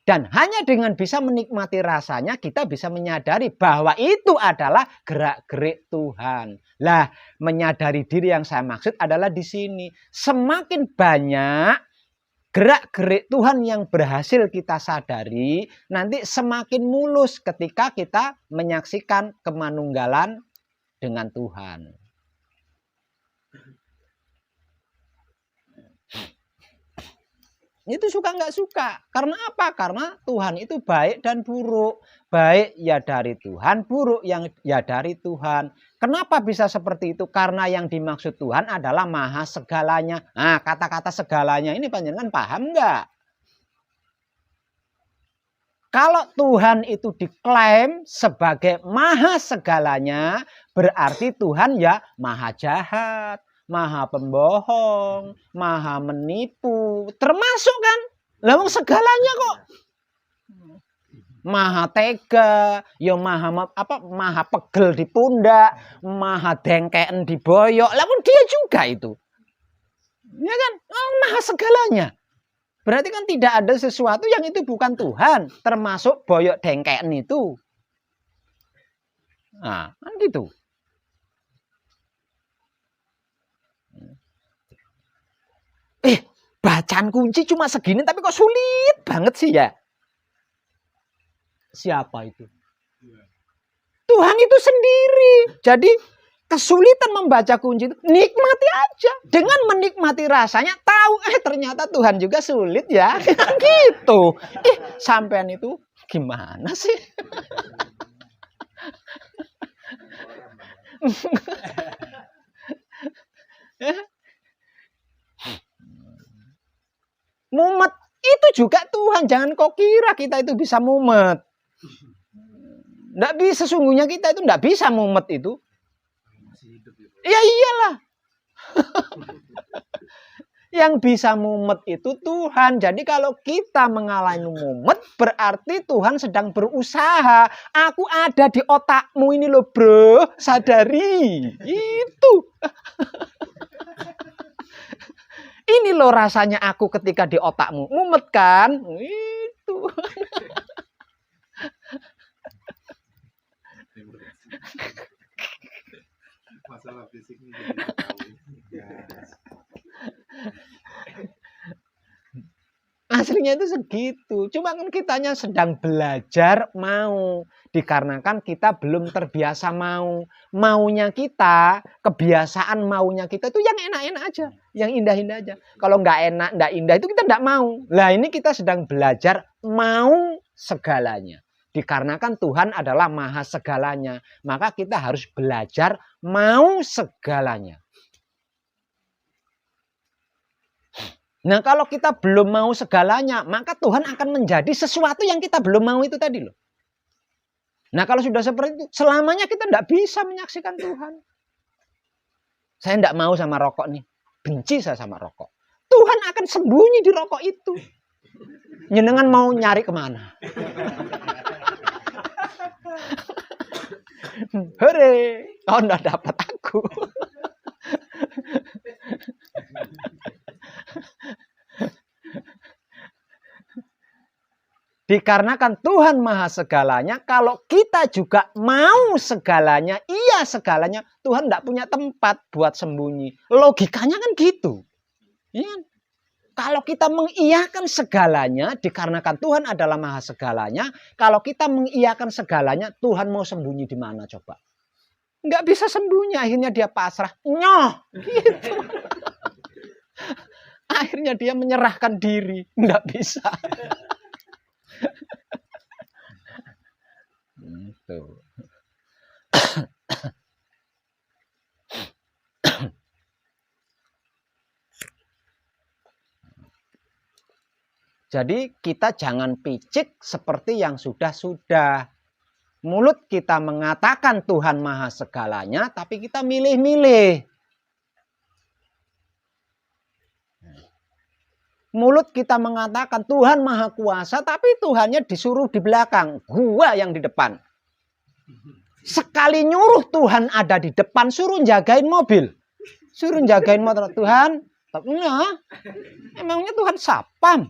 Dan hanya dengan bisa menikmati rasanya kita bisa menyadari bahwa itu adalah gerak-gerik Tuhan. Lah, menyadari diri yang saya maksud adalah di sini. Semakin banyak gerak-gerik Tuhan yang berhasil kita sadari, nanti semakin mulus ketika kita menyaksikan kemanunggalan dengan Tuhan. Itu suka nggak suka. Karena apa? Karena Tuhan itu baik dan buruk. Baik ya dari Tuhan, buruk yang ya dari Tuhan. Kenapa bisa seperti itu? Karena yang dimaksud Tuhan adalah maha segalanya. Nah, kata-kata segalanya ini panjenengan paham nggak? Kalau Tuhan itu diklaim sebagai maha segalanya, berarti Tuhan ya maha jahat. Maha pembohong, maha menipu, termasuk kan? Lawang segalanya kok. Maha tega, ya maha pegel di pundak, maha dengkeen di boyok. Lawang dia juga itu. Ya kan? Maha segalanya. Berarti kan tidak ada sesuatu yang itu bukan Tuhan, termasuk boyok dengkeen itu. Nah, kan gitu. Bacaan kunci cuma segini tapi kok sulit banget sih ya. Siapa itu? Tuhan itu sendiri. Jadi kesulitan membaca kunci itu nikmati aja. Dengan menikmati rasanya tahu ternyata Tuhan juga sulit ya. Gitu. Sampean itu gimana sih? Mumet itu juga Tuhan. Jangan kau kira kita itu bisa mumet. Nggak bisa, sesungguhnya kita itu nggak bisa mumet itu. Ya iyalah. Yang bisa mumet itu Tuhan. Jadi kalau kita mengalami mumet, berarti Tuhan sedang berusaha. Aku ada di otakmu ini loh bro. Sadari. Itu. Ini loh rasanya aku ketika di otakmu. Mumet kan? Itu. Masalah fisik ini Aslinya itu segitu. Cuma kan kitanya sedang belajar mau. Dikarenakan kita belum terbiasa mau. Maunya kita, kebiasaan maunya kita itu yang enak-enak aja. Yang indah-indah aja. Kalau nggak enak, nggak indah itu kita nggak mau. Lah ini kita sedang belajar mau segalanya. Dikarenakan Tuhan adalah maha segalanya, maka kita harus belajar mau segalanya. Nah, kalau kita belum mau segalanya, maka Tuhan akan menjadi sesuatu yang kita belum mau itu tadi loh. Nah, kalau sudah seperti itu, selamanya kita tidak bisa menyaksikan Tuhan. Saya tidak mau sama rokok nih. Benci saya sama rokok. Tuhan akan sembunyi di rokok itu. Nyenengan mau nyari kemana? Hore, kau tidak dapat aku. Dikarenakan Tuhan maha segalanya, kalau kita juga mau segalanya, iya segalanya, Tuhan tidak punya tempat buat sembunyi. Logikanya kan gitu. Ya. Kalau kita mengiyakan segalanya, dikarenakan Tuhan adalah maha segalanya, kalau kita mengiyakan segalanya, Tuhan mau sembunyi di mana coba? Nggak bisa sembunyi, akhirnya dia pasrah. Nyoh, gitu. Akhirnya dia menyerahkan diri, nggak bisa. Gitu. Jadi kita jangan picik seperti yang sudah-sudah. Mulut kita mengatakan Tuhan maha segalanya, tapi kita milih-milih. Mulut kita mengatakan Tuhan maha kuasa, tapi Tuhannya disuruh di belakang. Gua yang di depan. Sekali nyuruh Tuhan ada di depan, suruh jagain mobil. Suruh jagain motor. Tuhan, nah, emangnya Tuhan sapam?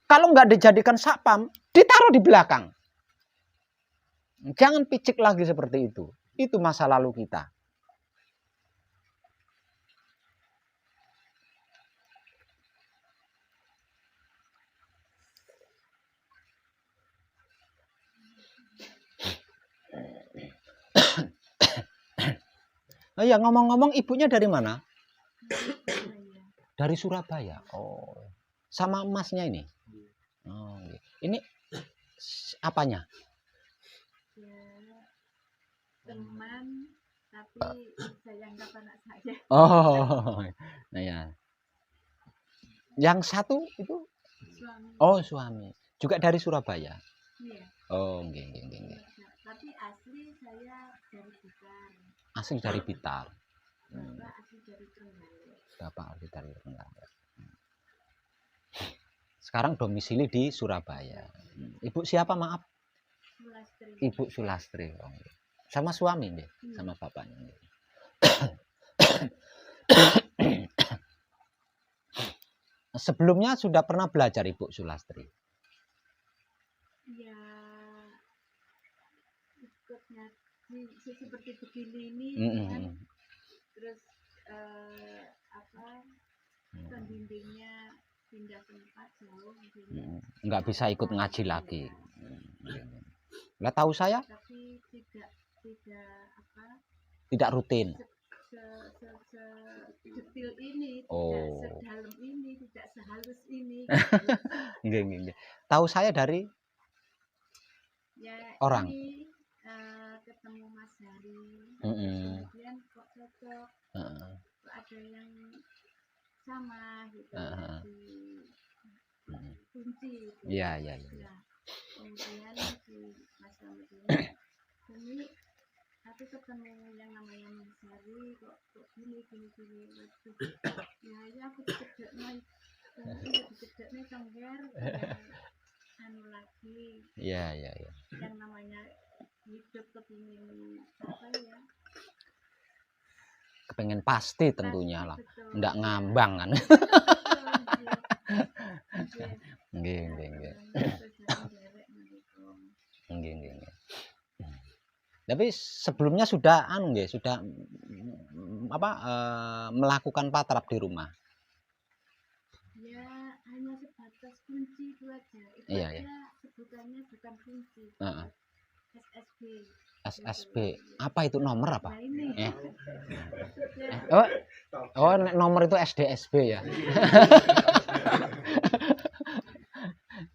Kalau nggak dijadikan sapam, ditaruh di belakang. Jangan picik lagi seperti itu. Itu masa lalu kita. Oh ya, ngomong-ngomong ibunya dari mana? Dari Surabaya. Oh, sama emasnya ini. Oh, ini apanya? Ya, teman, tapi saya anggap anak saya. Oh, nah ya. Yang satu itu? Suami. Oh, suami. Juga dari Surabaya. Iya. Oh, nggih. Tapi asli saya dari Blitar. Asli dari Blitar. Bapak asli dari Trenggalek. Bapak asli dari Trenggalek. Sekarang domisili di Surabaya. Ibu siapa maaf? Sulastri. Ibu Sulastri. Oh, sama suami nih, sama bapaknya. Sebelumnya sudah pernah belajar Ibu Sulastri? Ya, ikutnya seperti begini ini kan. Terus pembimbingnya pindah tempat jauh. Nggak bisa ikut ngaji lagi. Nggak tahu saya? Tapi tidak rutin. Sedetil ini, Oh. tidak sedalam ini, tidak sehalus ini. Nggih. Tahu saya dari Ya, orang. Ini, ketemu Mas Hari. Kemudian kok cocok. Kok ada yang sama gitu. Kunci. Gitu. Iya. Nah, kemudian si Mas Ramudin ini aku ketemu yang namanya Mas Hari kok gini. Ya aku dicedeknya congger anu lagi. Iya. Yang namanya hidup kepingin apa ya? Kepengen pasti tentunya lah. Nggak ngambang kan. Nggih. Tapi sebelumnya sudah melakukan patrap di rumah. Ya hanya sebatas kunci itu aja. Itu Iya. sebutannya bukan kunci. SSB. Apa itu nomor apa? Nah, ini. Oh, nomor itu SDSB ya.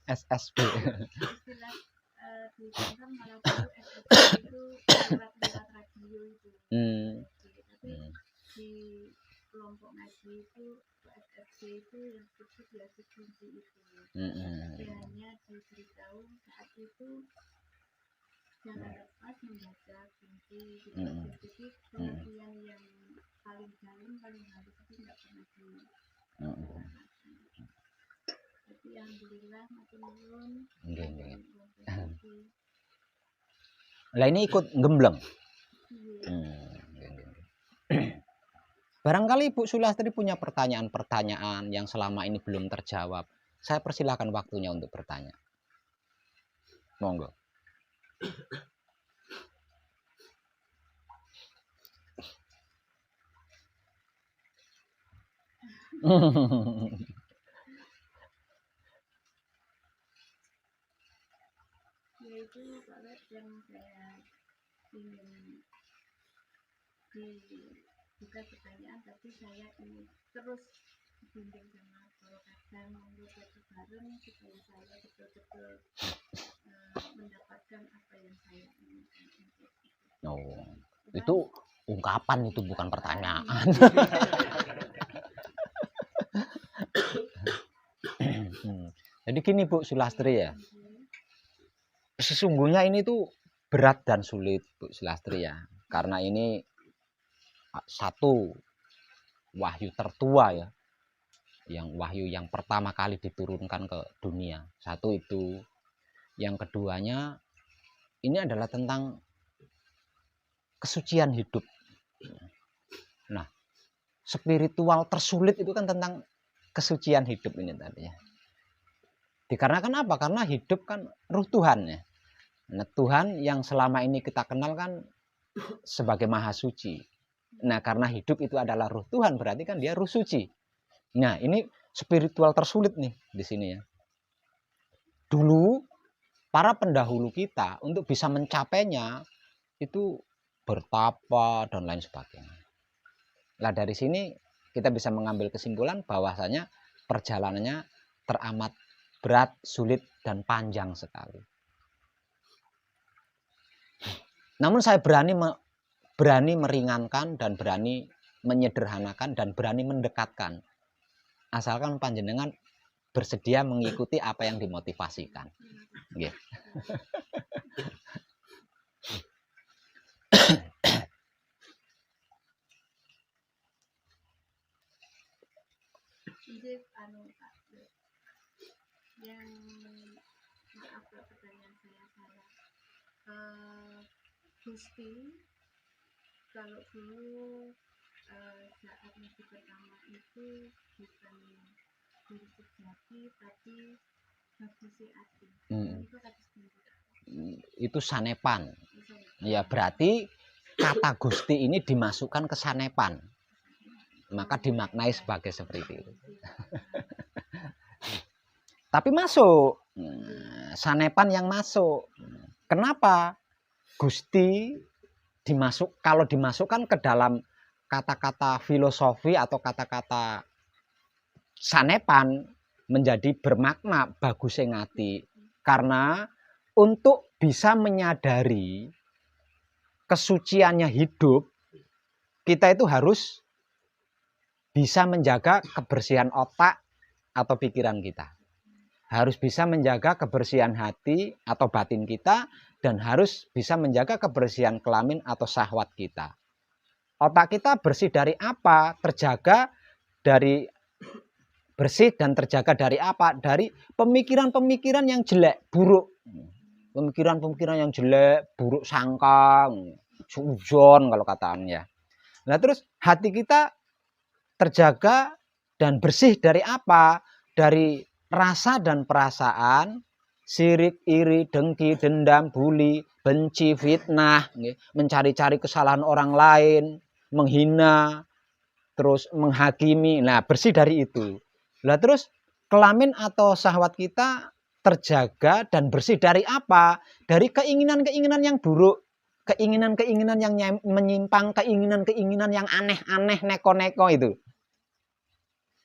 SSB. istilah di kantor malah dulu SSB itu lewat radio itu. Hmm. Tapi di kelompok ngaji itu SSB itu yang khusus ya kunci itu. Tapi hanya diberitahu saat itu jangan lepas membaca kunci gitu. Jadi pengertian yang paling dalam paling halus itu nggak pernah di. Tapi alhamdulillah makin turun. Lah ini ikut gembleng. Barangkali Ibu Sulastri punya pertanyaan-pertanyaan yang selama ini belum terjawab. Saya persilahkan waktunya untuk bertanya. Monggo. Ya itu kalau yang saya ingin bukan pertanyaan, tapi saya ingin terus bimbing sama kalau kadang membuat bareng supaya saya betul-betul mendapatkan apa yang saya inginkan. Oh, itu ungkapan, itu bukan pertanyaan. Jadi gini Bu Sulastri ya, sesungguhnya ini tuh berat dan sulit Bu Sulastri ya, karena ini satu wahyu tertua ya, yang wahyu yang pertama kali diturunkan ke dunia. Satu itu, yang keduanya ini adalah tentang kesucian hidup. Nah, spiritual tersulit itu kan tentang kesucian hidup ini tadi ya. Dikarenakan apa? Karena hidup kan ruh Tuhan ya. Nah, Tuhan yang selama ini kita kenal kan sebagai maha suci. Nah, karena hidup itu adalah ruh Tuhan, berarti kan dia ruh suci. Nah, ini spiritual tersulit nih di sini ya. Dulu para pendahulu kita untuk bisa mencapainya itu bertapa dan lain sebagainya. Nah, dari sini kita bisa mengambil kesimpulan bahwasanya perjalanannya teramat berat, sulit, dan panjang sekali. Namun saya berani meringankan dan berani menyederhanakan dan berani mendekatkan. Asalkan panjenengan bersedia mengikuti apa yang dimotivasikan. Yeah. Yang maaf kalau pertanyaan saya salah. Gusti kalau dulu saat minggu pertama itu bukan guru sejati tapi bagusi ati. Itu kata itu sanepan. Ya berarti kata Gusti ini dimasukkan ke sanepan. Maka dimaknai sebagai seperti itu. Tapi masuk, sanepan yang masuk. Kenapa Gusti kalau dimasukkan ke dalam kata-kata filosofi atau kata-kata sanepan menjadi bermakna bagus ngati. Karena untuk bisa menyadari kesuciannya hidup, kita itu harus bisa menjaga kebersihan otak atau pikiran kita. Harus bisa menjaga kebersihan hati atau batin kita, dan harus bisa menjaga kebersihan kelamin atau syahwat kita. Otak kita bersih dari apa? Terjaga dari bersih dan terjaga dari apa? Dari pemikiran-pemikiran yang jelek, buruk. Pemikiran-pemikiran yang jelek, buruk sangka, suudzon kalau katanya. Nah terus hati kita terjaga dan bersih dari apa? Dari rasa dan perasaan, sirik, iri, dengki, dendam, buli, benci, fitnah, mencari-cari kesalahan orang lain, menghina, terus menghakimi. Nah, bersih dari itu. Nah, terus kelamin atau syahwat kita terjaga dan bersih dari apa? Dari keinginan-keinginan yang buruk, keinginan-keinginan yang menyimpang, keinginan-keinginan yang aneh-aneh, neko-neko itu.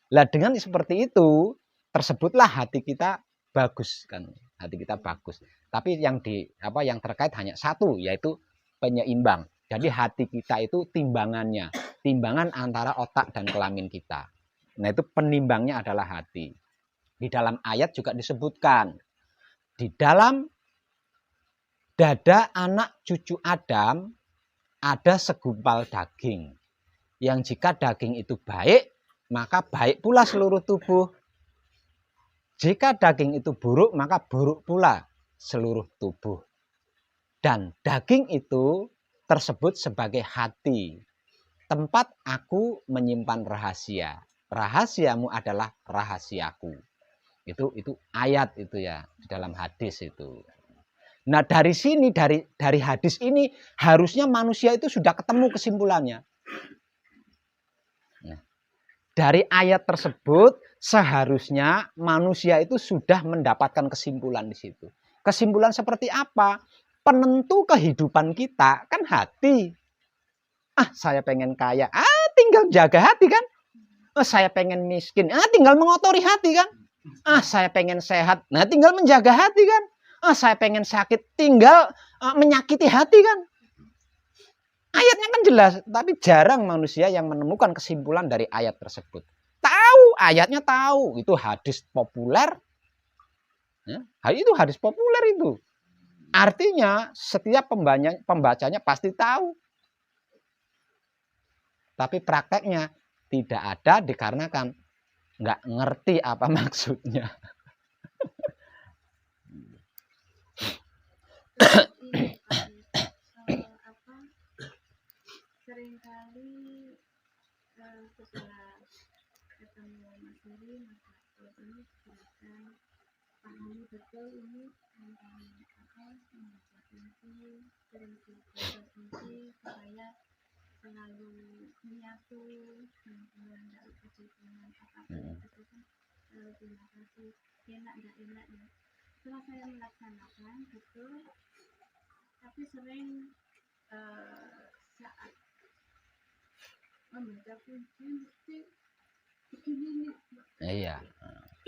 Nah, dengan seperti itu, tersebutlah hati kita bagus kan, hati kita bagus. Tapi yang yang terkait hanya satu, yaitu penyeimbang. Jadi hati kita itu timbangannya, timbangan antara otak dan kelamin kita. Nah, itu penimbangnya adalah hati. Di dalam ayat juga disebutkan, di dalam dada anak cucu Adam ada segumpal daging. Yang jika daging itu baik, maka baik pula seluruh tubuh. Jika daging itu buruk, maka buruk pula seluruh tubuh. Dan daging itu tersebut sebagai hati, tempat aku menyimpan rahasia. Rahasiamu adalah rahasiaku. Itu ayat itu ya, di dalam hadis itu. Nah, dari sini, dari hadis ini harusnya manusia itu sudah ketemu kesimpulannya. Nah, dari ayat tersebut seharusnya manusia itu sudah mendapatkan kesimpulan di situ. Kesimpulan seperti apa? Penentu kehidupan kita kan hati. Saya pengen kaya, tinggal jaga hati kan. Saya pengen miskin, tinggal mengotori hati kan. Saya pengen sehat, nah tinggal menjaga hati kan. Saya pengen sakit, tinggal menyakiti hati kan. Ayatnya kan jelas, tapi jarang manusia yang menemukan kesimpulan dari ayat tersebut. Tahu, ayatnya tahu, itu hadis populer. Ya, itu hadis populer itu. Artinya setiap pembacanya pasti tahu. Tapi prakteknya tidak ada dikarenakan nggak ngerti apa maksudnya. Seringkali setelah ketemu Mas Heri, Mas Hasto ini silakan pahami betul ini tentang membaca kunci, sering baca kunci supaya selalu menyatu dan kemudian dari kesimpulan apapun itu kan terima kasih, enak nggak enak ya. Setelah saya melaksanakan betul, tapi sering saat membaca kunci mesti begini nih. Iya,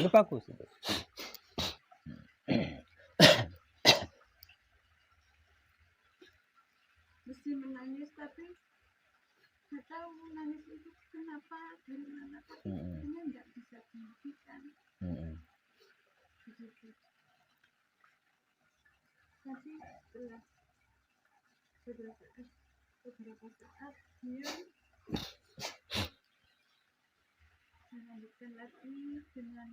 itu bagus itu. Mesti menangis tapi nggak tahu menangis itu kenapa, dari mana, tapi sebenarnya nggak bisa dibuktikan. Begitu. Tapi setelah beberapa saat dia melanjutkan lagi dengan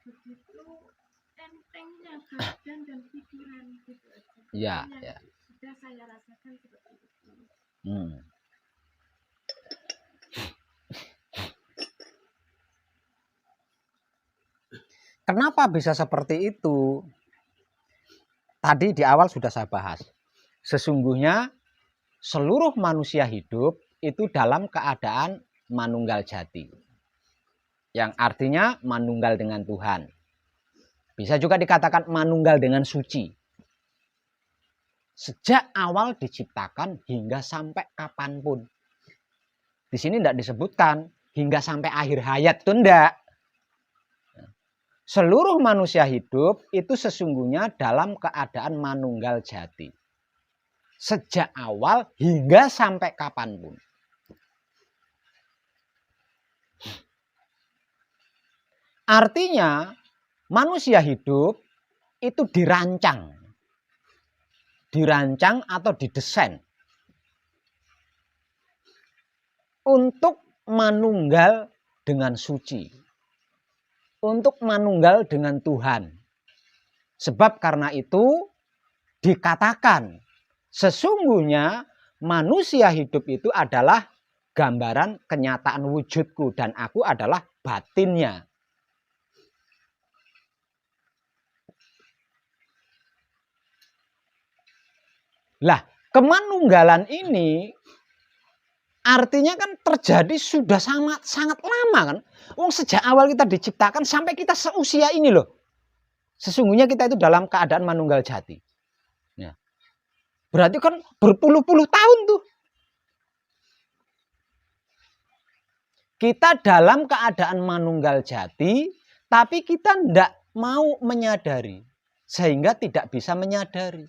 begitu entengnya badan dan pikiran gitu aja. Iya, ya. Sudah saya rasakan seperti itu. Kenapa bisa seperti itu? Tadi di awal sudah saya bahas. Sesungguhnya seluruh manusia hidup itu dalam keadaan manunggal jati. Yang artinya manunggal dengan Tuhan. Bisa juga dikatakan manunggal dengan suci. Sejak awal diciptakan hingga sampai kapanpun. Di sini tidak disebutkan hingga sampai akhir hayat, itu enggak. Seluruh manusia hidup itu sesungguhnya dalam keadaan manunggal jati. Sejak awal hingga sampai kapanpun. Artinya manusia hidup itu dirancang atau didesain untuk manunggal dengan suci, untuk manunggal dengan Tuhan. Sebab karena itu dikatakan sesungguhnya manusia hidup itu adalah gambaran kenyataan wujudku dan aku adalah batinnya. Lah, kemanunggalan ini artinya kan terjadi sudah sangat lama kan. Sejak awal kita diciptakan sampai kita seusia ini loh. Sesungguhnya kita itu dalam keadaan manunggal jati. Ya. Berarti kan berpuluh-puluh tahun tuh. Kita dalam keadaan manunggal jati, tapi kita tidak mau menyadari. Sehingga tidak bisa menyadari.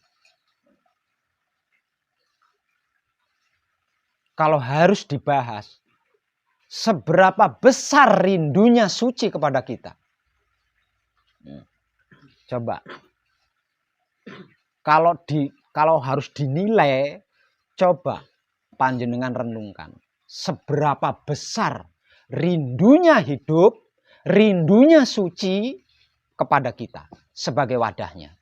Kalau harus dibahas, seberapa besar rindunya suci kepada kita. Coba. Kalau harus dinilai, coba panjenengan renungkan. Seberapa besar rindunya hidup, rindunya suci kepada kita sebagai wadahnya.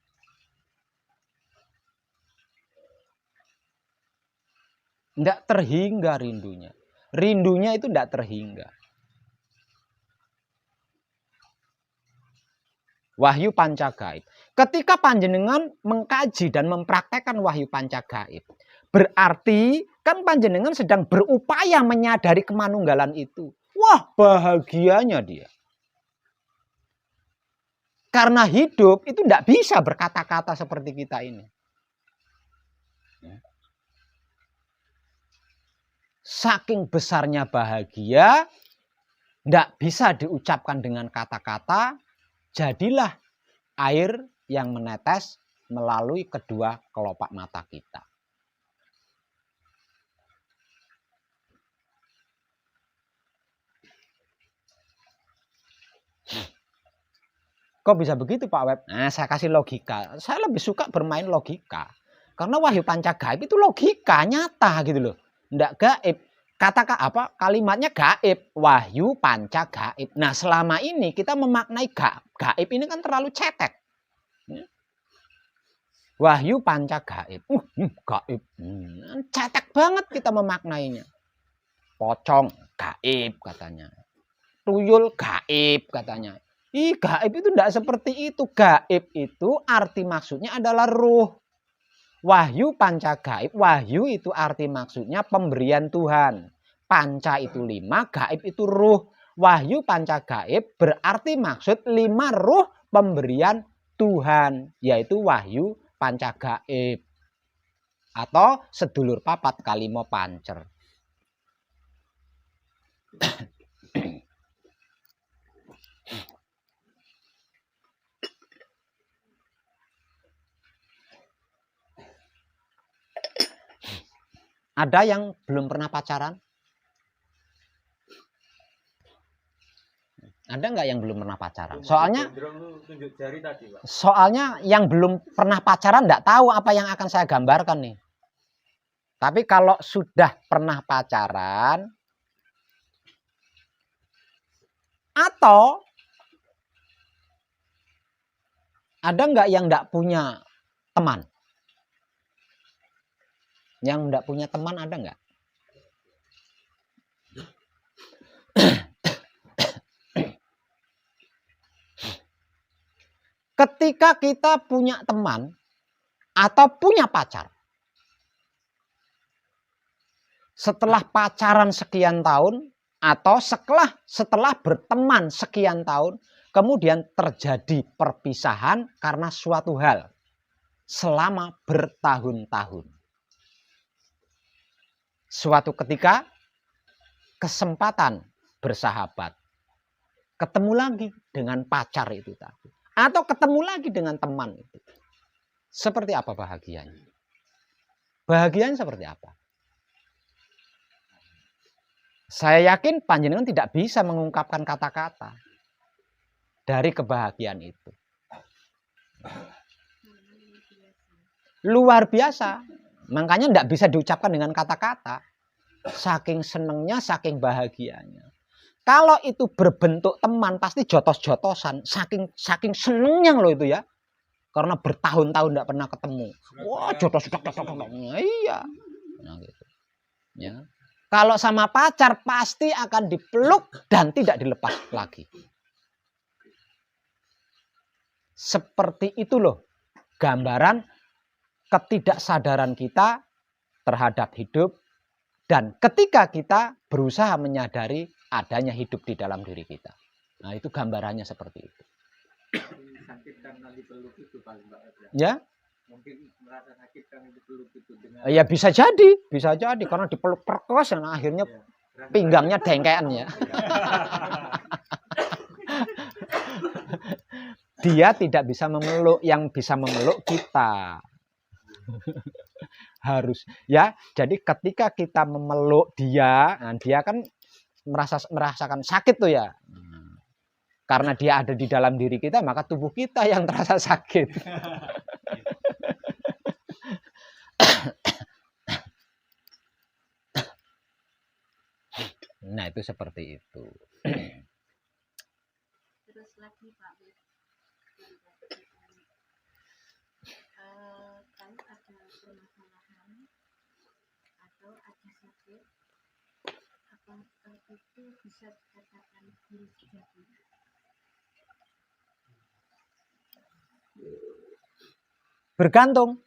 Tidak terhingga rindunya. Rindunya itu tidak terhingga. Wahyu Pancagaib. Ketika panjenengan mengkaji dan mempraktekkan wahyu Pancagaib, berarti kan panjenengan sedang berupaya menyadari kemanunggalan itu. Wah, bahagianya dia. Karena hidup itu tidak bisa berkata-kata seperti kita ini. Saking besarnya bahagia, tidak bisa diucapkan dengan kata-kata. Jadilah air yang menetes melalui kedua kelopak mata kita. Kok bisa begitu Pak Web? Nah, saya kasih logika. Saya lebih suka bermain logika. Karena wahyu Pancagaib itu logika nyata gitu loh. Tidak gaib. Kalimatnya gaib, wahyu Pancagaib. Nah, selama ini kita memaknai gaib ini kan terlalu cetek. Wahyu Pancagaib. Gaib. Cetek banget kita memaknainya. Pocong gaib katanya. Tuyul gaib katanya. Gaib itu tidak seperti itu. Gaib itu arti maksudnya adalah ruh. Wahyu Pancagaib, wahyu itu arti maksudnya pemberian Tuhan. Panca itu 5, gaib itu ruh. Wahyu Pancagaib berarti maksud 5 ruh pemberian Tuhan. Yaitu wahyu Pancagaib. Atau sedulur papat kalimo pancer. Ada yang belum pernah pacaran? Ada nggak yang belum pernah pacaran? Soalnya yang belum pernah pacaran nggak tahu apa yang akan saya gambarkan nih. Tapi kalau sudah pernah pacaran atau ada nggak yang nggak punya teman? Yang nggak punya teman ada nggak? Ketika kita punya teman atau punya pacar, setelah pacaran sekian tahun atau setelah berteman sekian tahun, kemudian terjadi perpisahan karena suatu hal selama bertahun-tahun. Suatu ketika kesempatan bersahabat, ketemu lagi dengan pacar itu tadi, atau ketemu lagi dengan teman itu. Seperti apa bahagianya? Bahagianya seperti apa? Saya yakin panjenengan tidak bisa mengungkapkan kata-kata dari kebahagiaan itu. Luar biasa. Makanya tidak bisa diucapkan dengan kata-kata. Saking senengnya, saking bahagianya. Kalau itu berbentuk teman, pasti jotos-jotosan. Saking senengnya loh itu ya. Karena bertahun-tahun tidak pernah ketemu. Wah, jotos-jotos. Iya. Nah, gitu. Ya. Kalau sama pacar, pasti akan dipeluk dan tidak dilepas lagi. Seperti itu loh gambaran ketidaksadaran kita terhadap hidup, dan ketika kita berusaha menyadari adanya hidup di dalam diri kita. Nah, itu gambarannya seperti itu. Sakit karena dipeluk itu paling Mbak. Ya? Mungkin merasa sakit karena dipeluk itu dengan Ya bisa jadi karena dipeluk perkos dan akhirnya pinggangnya dengkean ya. Dia tidak bisa memeluk, yang bisa memeluk kita. Harus ya. Jadi ketika kita memeluk dia, nah dia kan merasakan sakit tuh ya. Karena dia ada di dalam diri kita, maka tubuh kita yang terasa sakit. Nah, itu seperti itu. Terus lagi Pak Bu, kalau ada permasalahan atau ada sakit, apa itu bisa dikatakan guru sejati? Bergantung.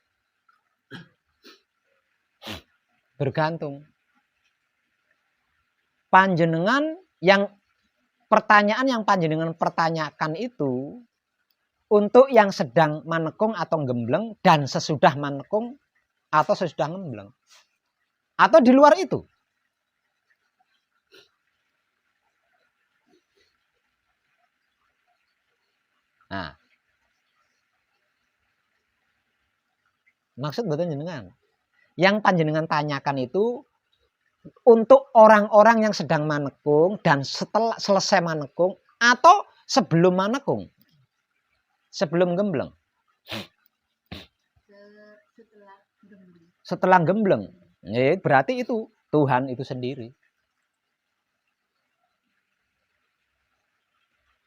Bergantung. Panjenengan yang pertanyaan yang panjenengan pertanyakan itu untuk yang sedang manekung atau gembleng dan sesudah manekung atau sesudah gembleng. Atau di luar itu. Nah. Maksud betul jenengan. Yang panjenengan tanyakan itu untuk orang-orang yang sedang manekung dan setelah selesai manekung atau sebelum manekung, sebelum gembleng. Setelah gembleng, berarti itu Tuhan itu sendiri.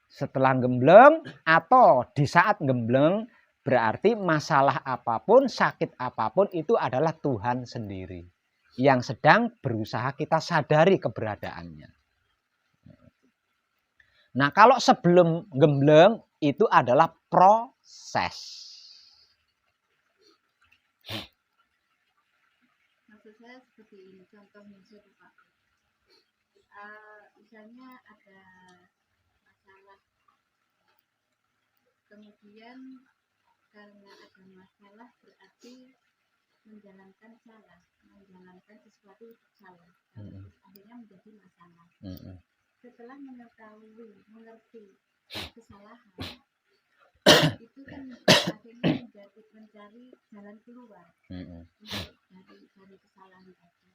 Setelah gembleng atau di saat gembleng, berarti masalah apapun, sakit apapun itu adalah Tuhan sendiri yang sedang berusaha kita sadari keberadaannya. Nah, kalau sebelum gembleng itu adalah proses. Maksud saya seperti ini, contohnya Pak. Misalnya ada masalah, kemudian karena ada masalah berarti menjalankan salah, menjalankan sesuatu salah, akhirnya menjadi masalah. Setelah mengerti kesalahan, itu kan akhirnya mencari jalan keluar dari kesalahan tadi.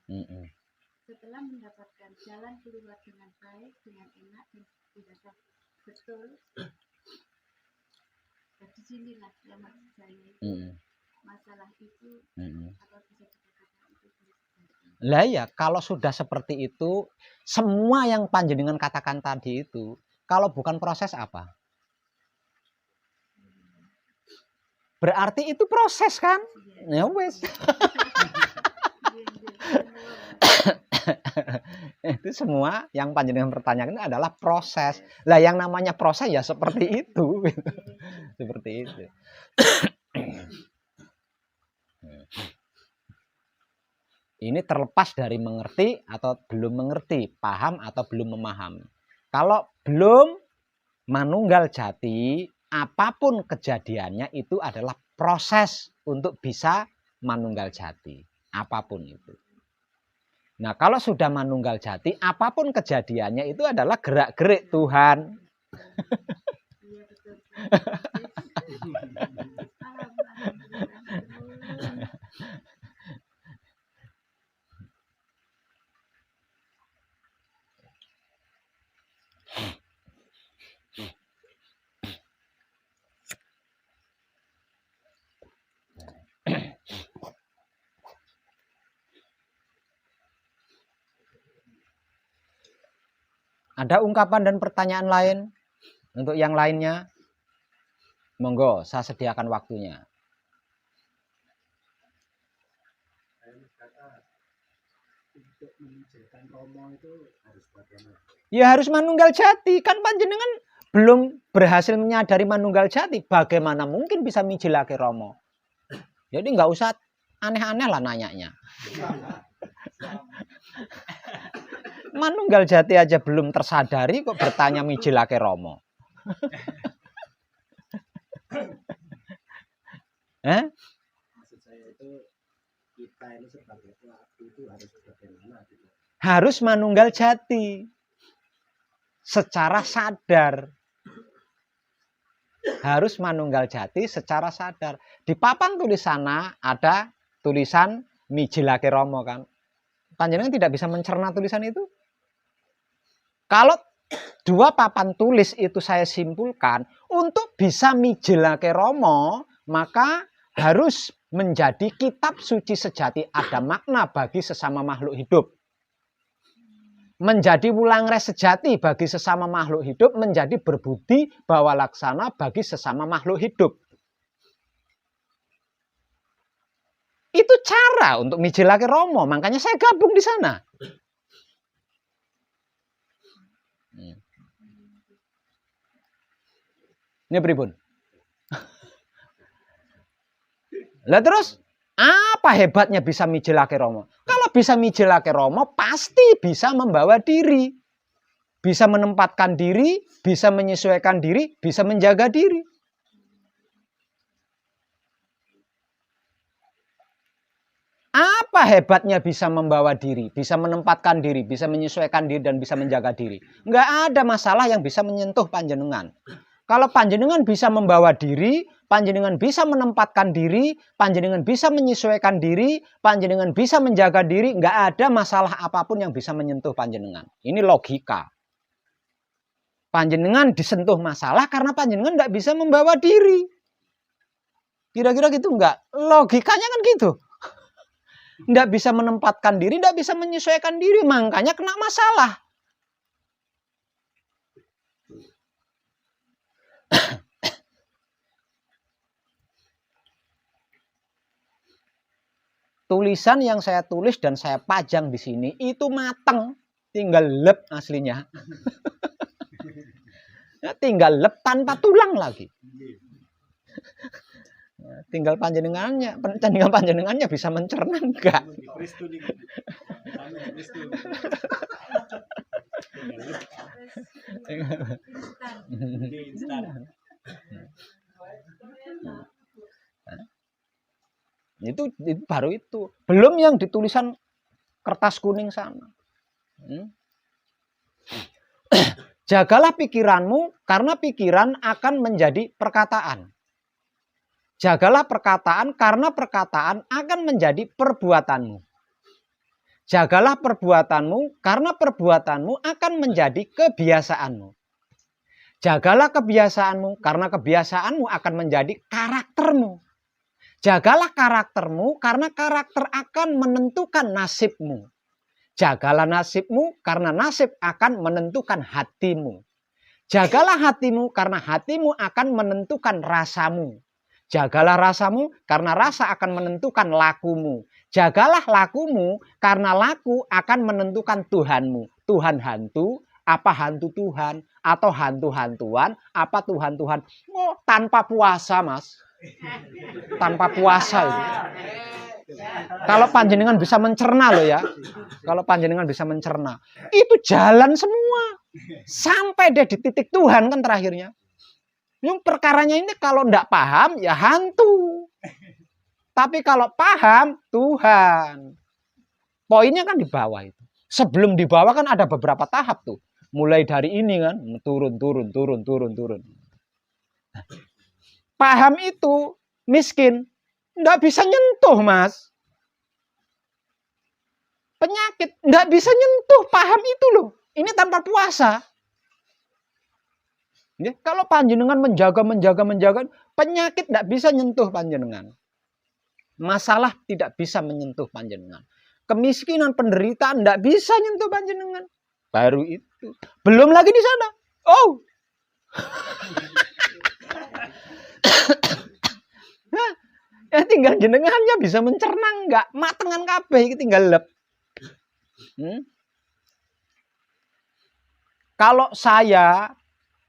Setelah mendapatkan jalan keluar dengan baik, dengan enak dan tidak betul, dari sinilah yang maksud saya itu masalah itu apa bisa dikatakan itu. Lah ya, kalau sudah seperti itu, semua yang panjenengan katakan tadi itu, kalau bukan proses apa? Berarti itu proses kan? Ya wes. Itu semua yang panjenengan pertanyakan adalah proses. Lah yang namanya proses ya seperti itu. Seperti itu. Ini terlepas dari mengerti atau belum mengerti, paham atau belum memahami. Kalau belum manunggal jati, apapun kejadiannya itu adalah proses untuk bisa manunggal jati. Apapun itu. Nah, kalau sudah manunggal jati, apapun kejadiannya itu adalah gerak-gerik Tuhan. Iya betul. Ada ungkapan dan pertanyaan lain untuk yang lainnya? Monggo, saya sediakan waktunya. Untuk menunjukkan romo itu harus bagaimana? Ya harus manunggal jati. Kan panjenengan belum berhasil menyadari manunggal jati. Bagaimana mungkin bisa mijilake romo? Jadi nggak usah aneh-aneh lah nanyanya. Manunggal jati aja belum tersadari kok bertanya mijilake romo. Maksud saya itu kita ini sebagai pelaku itu harus bagaimana gitu. harus manunggal jati secara sadar. Harus manunggal jati secara sadar. Di papan tulis sana ada tulisan mijilake Rama kan. Panjenengan tidak bisa mencerna tulisan itu. Kalau dua papan tulis itu saya simpulkan, untuk bisa mijilake Rama, maka harus menjadi kitab suci sejati, ada makna bagi sesama makhluk hidup. Menjadi wulangres sejati bagi sesama makhluk hidup, menjadi berbudi bawa laksana bagi sesama makhluk hidup. Itu cara untuk mijilake Rama, makanya saya gabung di sana. Ini pripun? Lah terus apa hebatnya bisa mijilake Rama? Kalau bisa mijilake Rama pasti bisa membawa diri. Bisa menempatkan diri, bisa menyesuaikan diri, bisa menjaga diri. Apa hebatnya bisa membawa diri, bisa menempatkan diri, bisa menyesuaikan diri, dan bisa menjaga diri? Nggak ada masalah yang bisa menyentuh panjenengan. Kalau panjenengan bisa membawa diri, panjenengan bisa menempatkan diri, panjenengan bisa menyesuaikan diri, panjenengan bisa menjaga diri, nggak ada masalah apapun yang bisa menyentuh panjenengan. Ini logika. Panjenengan disentuh masalah karena panjenengan nggak bisa membawa diri. Kira-kira gitu nggak? Logikanya kan gitu. Nggak bisa menempatkan diri, nggak bisa menyesuaikan diri, makanya kena masalah. Tulisan yang saya tulis dan saya pajang di sini itu mateng, tinggal lep aslinya. Tinggal lep tanpa tulang lagi. Tinggal panjenengannya bisa mencerna enggak? Itu baru itu. Belum yang ditulisan kertas kuning sana. Jagalah pikiranmu karena pikiran akan menjadi perkataan. Jagalah perkataan karena perkataan akan menjadi perbuatanmu. Jagalah perbuatanmu karena perbuatanmu akan menjadi kebiasaanmu. Jagalah kebiasaanmu karena kebiasaanmu akan menjadi karaktermu. Jagalah karaktermu karena karakter akan menentukan nasibmu. Jagalah nasibmu karena nasib akan menentukan hatimu. Jagalah hatimu karena hatimu akan menentukan rasamu. Jagalah rasamu karena rasa akan menentukan lakumu. Jagalah lakumu karena laku akan menentukan Tuhanmu. Tuhan hantu, apa hantu Tuhan? Atau hantu-hantuan, apa Tuhan-Tuhan? Oh, tanpa puasa, Mas. Tanpa puasa itu. Kalau panjenengan bisa mencerna loh ya. Kalau panjenengan bisa mencerna. Itu jalan semua. Sampai dia di titik Tuhan kan terakhirnya. Yang perkaranya ini kalau tidak paham ya hantu. Tapi kalau paham Tuhan. Poinnya kan di bawah itu. Sebelum di bawah kan ada beberapa tahap tuh. Mulai dari ini kan turun. Paham itu miskin. Tidak bisa nyentuh, Mas. Penyakit tidak bisa nyentuh paham itu loh. Ini tanpa puasa. Ya, kalau panjenengan menjaga, penyakit tidak bisa nyentuh panjenengan. Masalah tidak bisa menyentuh panjenengan. Kemiskinan, penderitaan tidak bisa nyentuh panjenengan. Baru itu. Belum lagi di sana. Oh. Ya tinggal jenengannya bisa mencerna enggak? Matengan kabeh iki tinggal lep. Kalau saya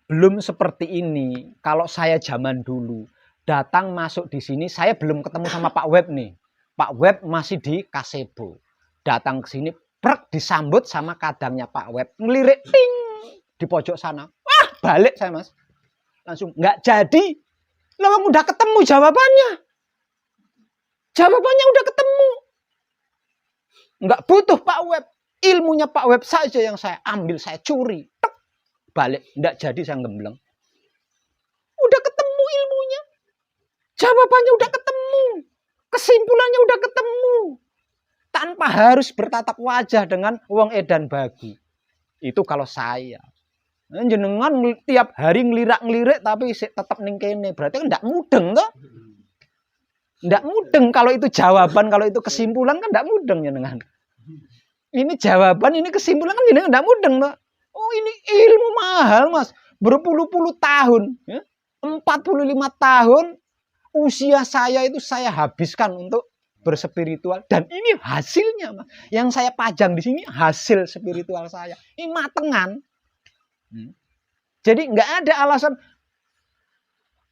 belum seperti ini, kalau saya zaman dulu datang masuk di sini, saya belum ketemu sama Pak Web nih. Pak Web masih di Kasebo. Datang ke sini, prek disambut sama kadangnya Pak Web. Ngelirik ting di pojok sana. Wah, balik saya, Mas. Langsung nggak jadi. Lawang udah ketemu jawabannya. Jawabannya udah ketemu. Nggak butuh Pak Web. Ilmunya Pak Web saja yang saya ambil, saya curi. Tek, balik, enggak jadi saya gembleng. Udah ketemu ilmunya. Jawabannya udah ketemu. Kesimpulannya udah ketemu. Tanpa harus bertatap wajah dengan wong edan bagu. Itu kalau saya. Jenengan tiap hari ngelirak-ngelirik tapi tetap ning kene. Berarti kan ndak mudeng toh? Ndak mudeng kalau itu jawaban, kalau itu kesimpulan kan ndak mudeng jenengan. Ini jawaban, ini kesimpulan kan jenengan ndak mudeng toh? Oh, ini ilmu mahal, Mas. Berpuluh-puluh tahun, ya? 45 tahun usia saya itu saya habiskan untuk berspiritual, dan ini hasilnya, Mas. Yang saya pajang di sini hasil spiritual saya. Ini matengan. Jadi nggak ada alasan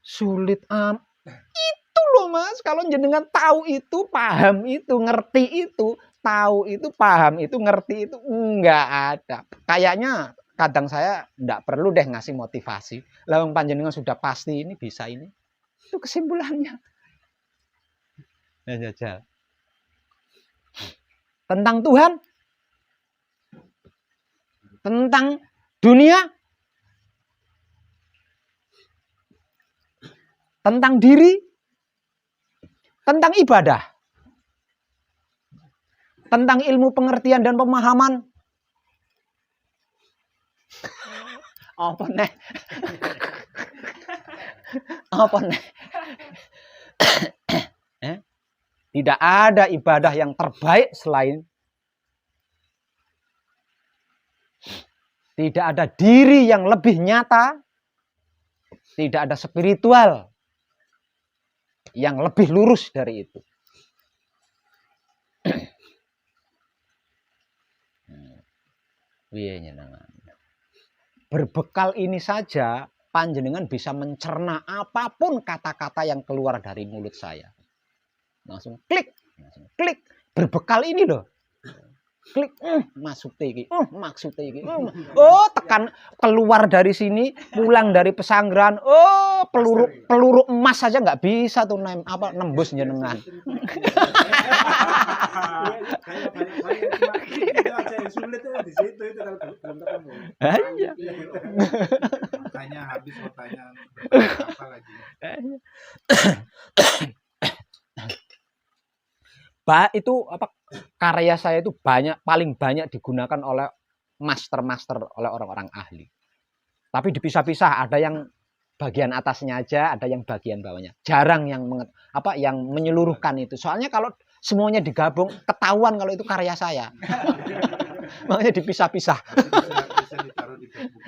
sulit itu loh, Mas. Kalau jenengan tahu itu, paham itu, ngerti itu, tahu itu, paham itu, ngerti itu, nggak ada. Kayaknya kadang saya nggak perlu deh ngasih motivasi. Lawang panjenengan sudah pasti ini bisa ini. Itu kesimpulannya. Ya, jajal. Tentang Tuhan, tentang dunia, tentang diri, tentang ibadah, tentang ilmu pengertian dan pemahaman. Apa nih? Apa nih? Tidak ada ibadah yang terbaik selain, tidak ada diri yang lebih nyata, tidak ada spiritual yang lebih lurus dari itu. Berbekal ini saja panjenengan bisa mencerna apapun kata-kata yang keluar dari mulut saya. Langsung klik. Berbekal ini loh. Klik, maksudnya ini, maksudnya ini. Oh, tekan keluar dari sini, pulang dari pesanggrahan. Oh, peluru emas saja nggak bisa tuh nembus jenengan. Makanya habis pertanyaan apa lagi? Itu apa, karya saya itu paling banyak digunakan oleh master oleh orang-orang ahli. Tapi dipisah-pisah, ada yang bagian atasnya aja, ada yang bagian bawahnya. Jarang yang yang menyeluruhkan itu. Soalnya kalau semuanya digabung ketahuan kalau itu karya saya. Makanya dipisah-pisah. Bisa ditaruh di Facebook.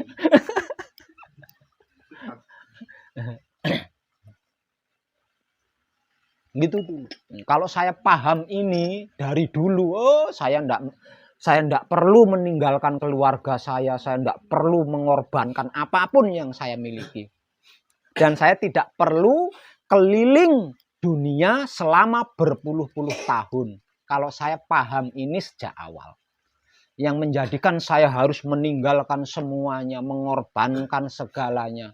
Gitu tuh. Kalau saya paham ini dari dulu, saya ndak perlu meninggalkan keluarga saya ndak perlu mengorbankan apapun yang saya miliki. Dan saya tidak perlu keliling dunia selama berpuluh-puluh tahun. Kalau saya paham ini sejak awal. Yang menjadikan saya harus meninggalkan semuanya, mengorbankan segalanya,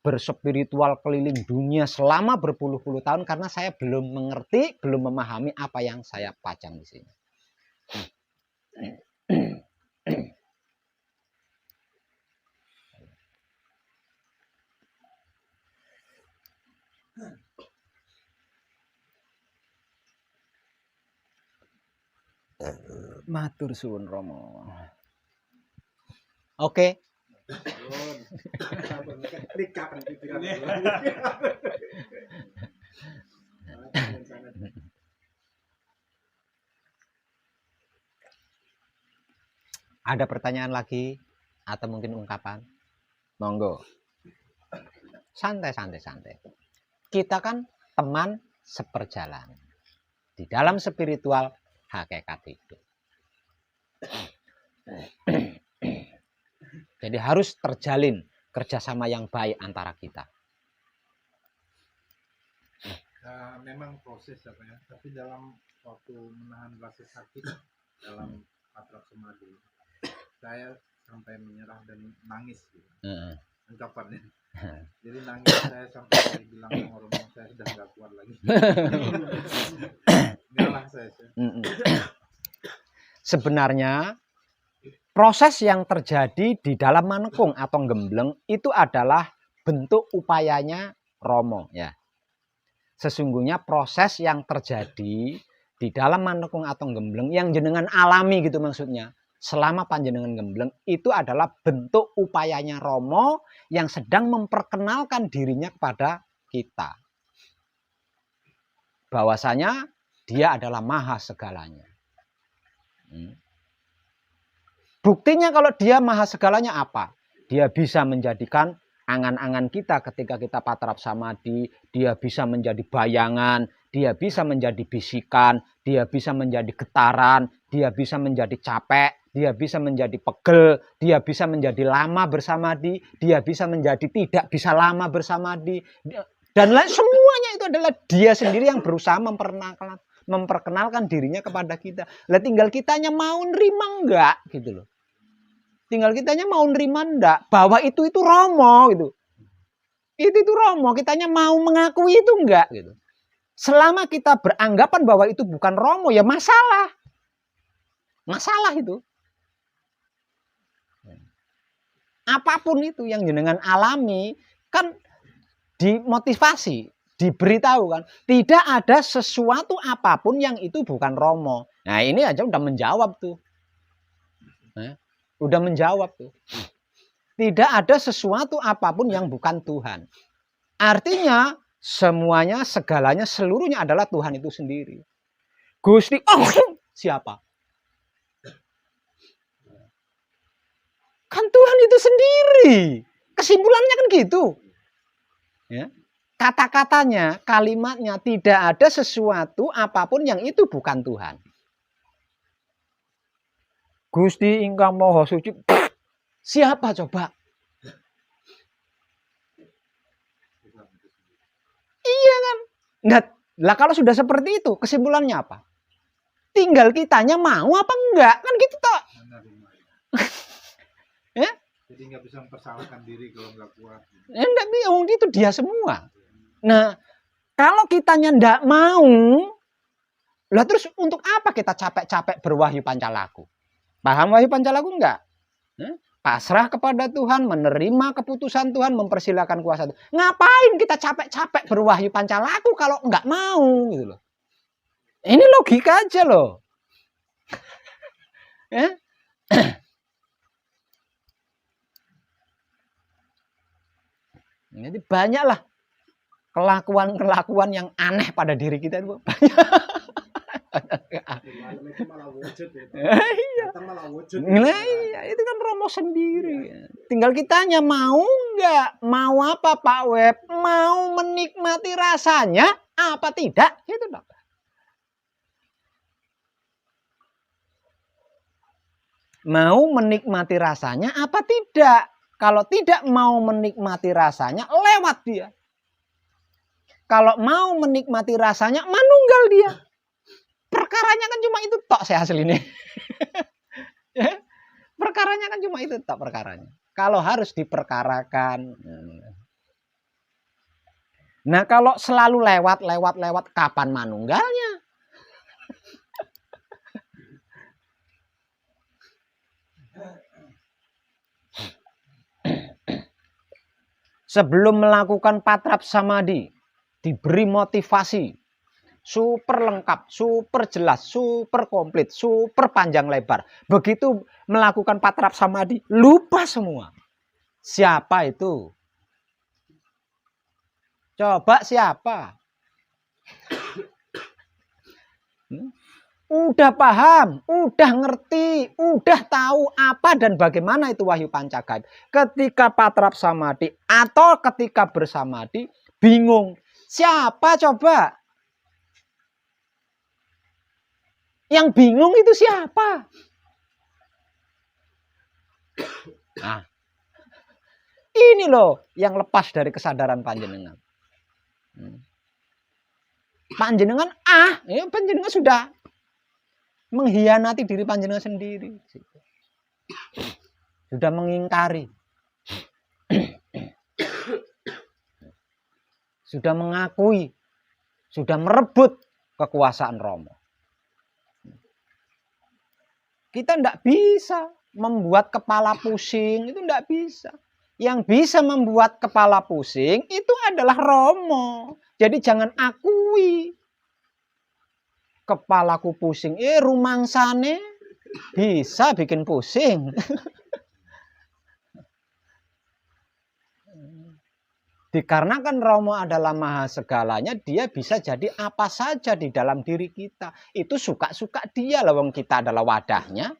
berspiritual keliling dunia selama berpuluh-puluh tahun karena saya belum mengerti, belum memahami apa yang saya pajang di sini. Matur suwun Romo. Oke. Ada pertanyaan lagi atau mungkin ungkapan? Monggo. Santai. Kita kan teman seperjalanan. Di dalam spiritual hakikat hidup. Jadi harus terjalin kerjasama yang baik antara kita. Memang proses apa ya, tapi dalam waktu menahan rasa sakit dalam patrak semadi, saya sampai menyerah dan nangis gitu. Ungkapannya. Jadi nangis saya sampai bilang sama orang saya sudah nggak kuat lagi. Ngalah saya. Sebenarnya proses yang terjadi di dalam manekung atau gembleng itu adalah bentuk upayanya Romo ya. Sesungguhnya proses yang terjadi di dalam manekung atau gembleng yang jenengan alami gitu maksudnya. Selama panjenengan gembleng itu adalah bentuk upayanya Romo yang sedang memperkenalkan dirinya kepada kita. Bahwasanya dia adalah maha segalanya. Buktinya kalau dia maha segalanya apa? Dia bisa menjadikan angan-angan kita ketika kita patrap samadhi, dia bisa menjadi bayangan, dia bisa menjadi bisikan, dia bisa menjadi getaran, dia bisa menjadi capek, dia bisa menjadi pegel, dia bisa menjadi lama bersamadi, dia bisa menjadi tidak bisa lama bersamadi, dan lain semuanya itu adalah dia sendiri yang berusaha memperkenalkan dirinya kepada kita. Lah tinggal kitanya mau nerima enggak gitu loh. Tinggal kitanya mau nerima enggak bahwa itu Romo gitu. Itu Romo, kitanya mau mengakui itu enggak gitu. Selama kita beranggapan bahwa itu bukan Romo ya masalah. Masalah itu. Apapun itu yang jenengan alami kan dimotivasi, diberitahu kan, tidak ada sesuatu apapun yang itu bukan Romo. Nah ini aja udah menjawab tuh. Udah menjawab tuh. Tidak ada sesuatu apapun yang bukan Tuhan. Artinya semuanya, segalanya, seluruhnya adalah Tuhan itu sendiri. Gusti siapa? Kan Tuhan itu sendiri. Kesimpulannya kan gitu. Ya. Kata-katanya, kalimatnya, tidak ada sesuatu apapun yang itu bukan Tuhan. Gusti ingkang Maha Suci. Siapa coba? Iya kan? Nah, kalau sudah seperti itu, kesimpulannya apa? Tinggal kitanya mau apa enggak? Kan gitu toh. Ya? Jadi nggak bisa mempersalahkan diri kalau nggak kuat. Enggak, itu dia semua. Nah, kalau kitanya enggak mau, lah terus untuk apa kita capek-capek berwahyu pancalaku? Paham wahyu pancalaku enggak? Pasrah kepada Tuhan, menerima keputusan Tuhan, mempersilakan kuasa Tuhan. Ngapain kita capek-capek berwahyu pancalaku kalau enggak mau gitu loh. Ini logika aja loh. Ya? Jadi banyaklah kelakuan-kelakuan yang aneh pada diri kita itu banyak. Iya, itu kan Romo sendiri. Tinggal kitanya mau nggak, mau apa Pak Web, mau menikmati rasanya apa tidak, itu dong. Mau menikmati rasanya apa tidak? Kalau tidak mau menikmati rasanya, lewat dia. Kalau mau menikmati rasanya, manunggal dia. Perkaranya kan cuma itu tok saya hasil ini. Perkaranya kan cuma itu tok perkaranya. Kalau harus diperkarakan. Nah kalau selalu lewat, kapan manunggalnya? Sebelum melakukan patrap samadhi, diberi motivasi. Super lengkap, super jelas, super komplit, super panjang lebar. Begitu melakukan patrap samadhi, lupa semua. Siapa itu? Coba siapa? Udah paham, udah ngerti, udah tahu apa dan bagaimana itu wahyu pancagaib. Ketika patrap samadhi atau ketika bersamadhi, bingung. Siapa coba? Yang bingung itu siapa? Nah, ini loh yang lepas dari kesadaran panjenengan. Panjenengan panjenengan sudah mengkhianati diri panjenengan sendiri. Sudah mengingkari. Sudah mengakui. Sudah merebut kekuasaan Romo. Kita tidak bisa membuat kepala pusing, itu enggak bisa. Yang bisa membuat kepala pusing itu adalah Romo. Jadi jangan akui kepalaku pusing. Rumangsane bisa bikin pusing. Dikarenakan Romo adalah maha segalanya, dia bisa jadi apa saja di dalam diri kita. Itu suka-suka dia lah, wong kita adalah wadahnya.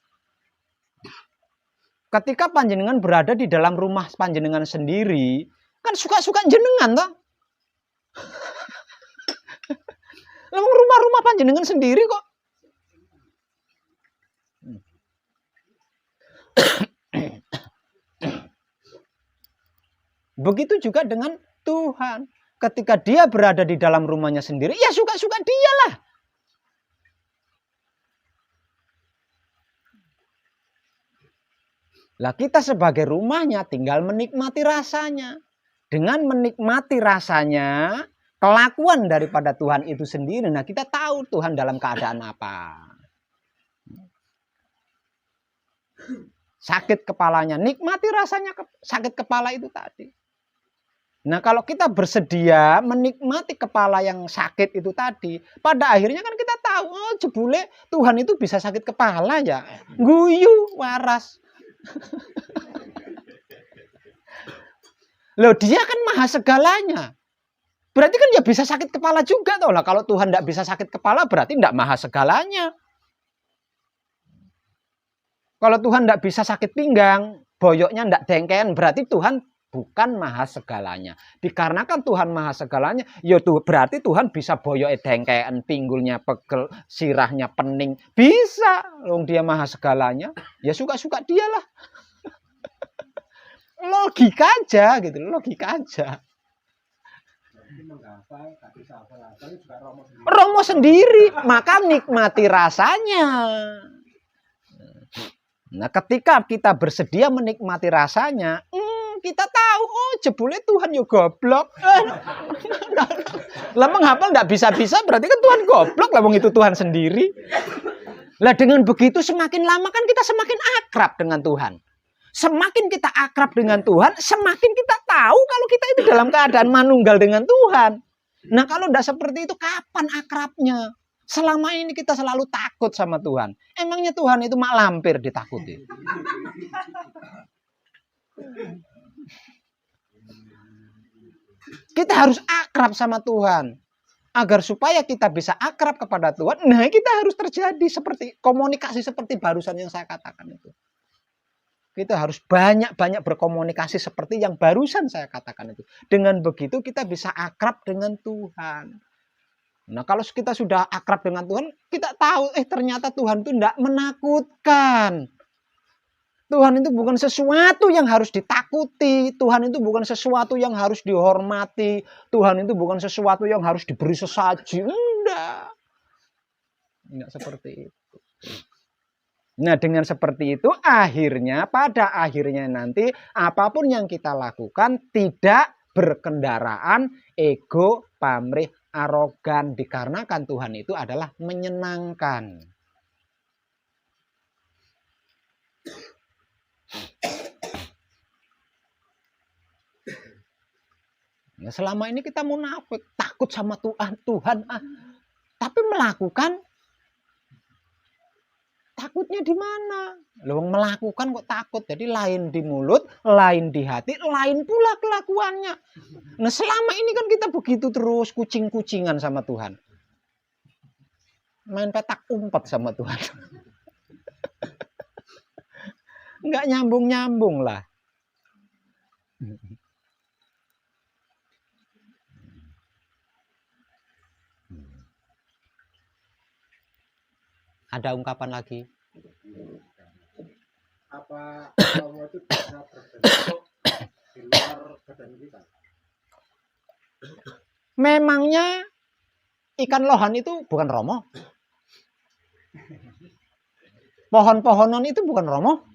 Ketika panjenengan berada di dalam rumah panjenengan sendiri, kan suka-suka jenengan toh. Lah rumah-rumah panjenengan sendiri kok. Begitu juga dengan Tuhan. Ketika dia berada di dalam rumahnya sendiri, ya suka-suka dia lah. Lah kita sebagai rumahnya tinggal menikmati rasanya. Dengan menikmati rasanya, kelakuan daripada Tuhan itu sendiri. Nah kita tahu Tuhan dalam keadaan apa. Sakit kepalanya, nikmati rasanya sakit kepala itu tadi. Nah kalau kita bersedia menikmati kepala yang sakit itu tadi, pada akhirnya kan kita tahu, oh jebule Tuhan itu bisa sakit kepala ya. Guyu, waras. Loh dia kan maha segalanya. Berarti kan ya bisa sakit kepala juga toh lah. Kalau Tuhan tidak bisa sakit kepala berarti tidak maha segalanya. Kalau Tuhan tidak bisa sakit pinggang, boyoknya tidak dengken, berarti Tuhan bukan maha segalanya. Dikarenakan Tuhan maha segalanya, ya berarti Tuhan bisa boyok dengken, pinggulnya pegel, sirahnya pening. Bisa, wong dia maha segalanya. Ya suka-suka dialah. Logika aja gitu, logika aja. Romo sendiri, maka nikmati rasanya. Nah, ketika kita bersedia menikmati rasanya, kita tahu, oh jebule Tuhan yo goblok. Lah menghafal enggak bisa-bisa berarti kan Tuhan goblok, lah wong itu Tuhan sendiri. Lah dengan begitu semakin lama kan kita semakin akrab dengan Tuhan. Semakin kita akrab dengan Tuhan, semakin kita tahu kalau kita itu dalam keadaan manunggal dengan Tuhan. Nah kalau enggak seperti itu, kapan akrabnya? Selama ini kita selalu takut sama Tuhan. Emangnya Tuhan itu mak lampir ditakuti? Kita harus akrab sama Tuhan. Agar supaya kita bisa akrab kepada Tuhan, nah kita harus terjadi seperti komunikasi seperti barusan yang saya katakan itu. Kita harus banyak-banyak berkomunikasi seperti yang barusan saya katakan itu. Dengan begitu kita bisa akrab dengan Tuhan. Nah kalau kita sudah akrab dengan Tuhan, kita tahu ternyata Tuhan itu tidak menakutkan. Tuhan itu bukan sesuatu yang harus ditakuti. Tuhan itu bukan sesuatu yang harus dihormati. Tuhan itu bukan sesuatu yang harus diberi sesaji. Enggak seperti itu. Nah dengan seperti itu akhirnya pada akhirnya nanti apapun yang kita lakukan tidak berkendaraan ego, pamrih, arogan, dikarenakan Tuhan itu adalah menyenangkan. Nah, selama ini kita munafik, takut sama Tuhan, tapi melakukan takutnya di mana? Loh, melakukan kok takut. Jadi lain di mulut, lain di hati, lain pula kelakuannya. Nah, selama ini kan kita begitu terus kucing-kucingan sama Tuhan. Main petak umpet sama Tuhan. Enggak nyambung-nyambung lah. Ada ungkapan lagi? Apa Romo itu bisa berbentuk di luar badan kita? Memangnya ikan lohan itu bukan Romo? Pohon-pohonan itu bukan Romo?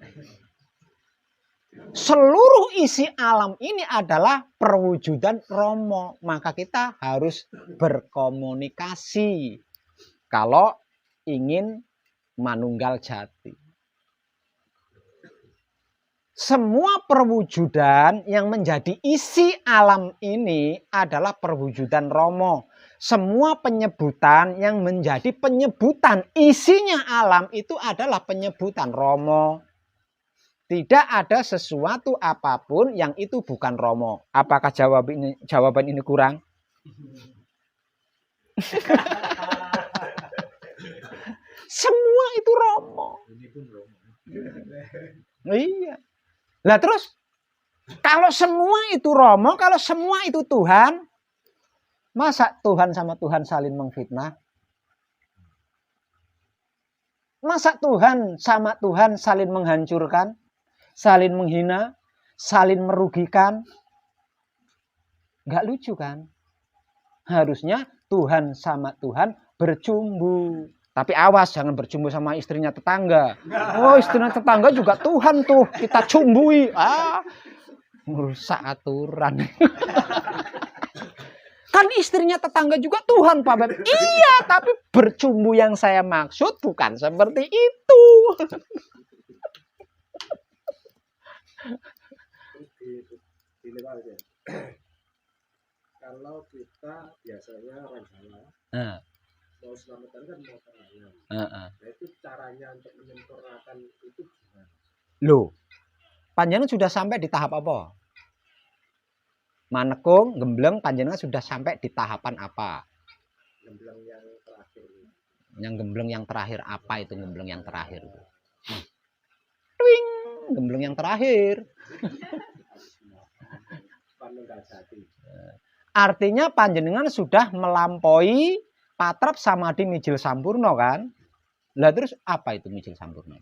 Seluruh isi alam ini adalah perwujudan Romo. Maka kita harus berkomunikasi. Kalau ingin manunggal jati. Semua perwujudan yang menjadi isi alam ini adalah perwujudan Romo. Semua penyebutan yang menjadi penyebutan isinya alam itu adalah penyebutan Romo. Tidak ada sesuatu apapun yang itu bukan Romo. Apakah jawaban ini kurang? Semua itu Romo. Ini pun Romo. Iya. Lah terus, kalau semua itu Romo, kalau semua itu Tuhan, masa Tuhan sama Tuhan saling mengfitnah? Masa Tuhan sama Tuhan saling menghancurkan, saling menghina, saling merugikan? Nggak lucu kan? Harusnya Tuhan sama Tuhan bercumbu. Tapi awas, jangan bercumbu sama istrinya tetangga. Oh, istrinya tetangga juga Tuhan tuh, kita cumbui. Merusak aturan. Kan istrinya tetangga juga Tuhan, Pak Beb. Iya, tapi bercumbu yang saya maksud bukan seperti itu. Kalau kita biasanya orang Jawa, mau selamatan kan mau terayam. Nah itu caranya untuk menyempurnakan itu gimana? Loh, panjenengan sudah sampai di tahap apa? Manekung, gembleng, panjenengan sudah sampai di tahapan apa? Gembleng yang terakhir. Yang gembleng yang terakhir apa itu gembleng yang terakhir? Twing, gembleng yang terakhir. Manunggal Jati. Artinya panjenengan sudah melampaui patrap samadhi mijil sampurna kan? Lah terus apa itu mijil sampurna?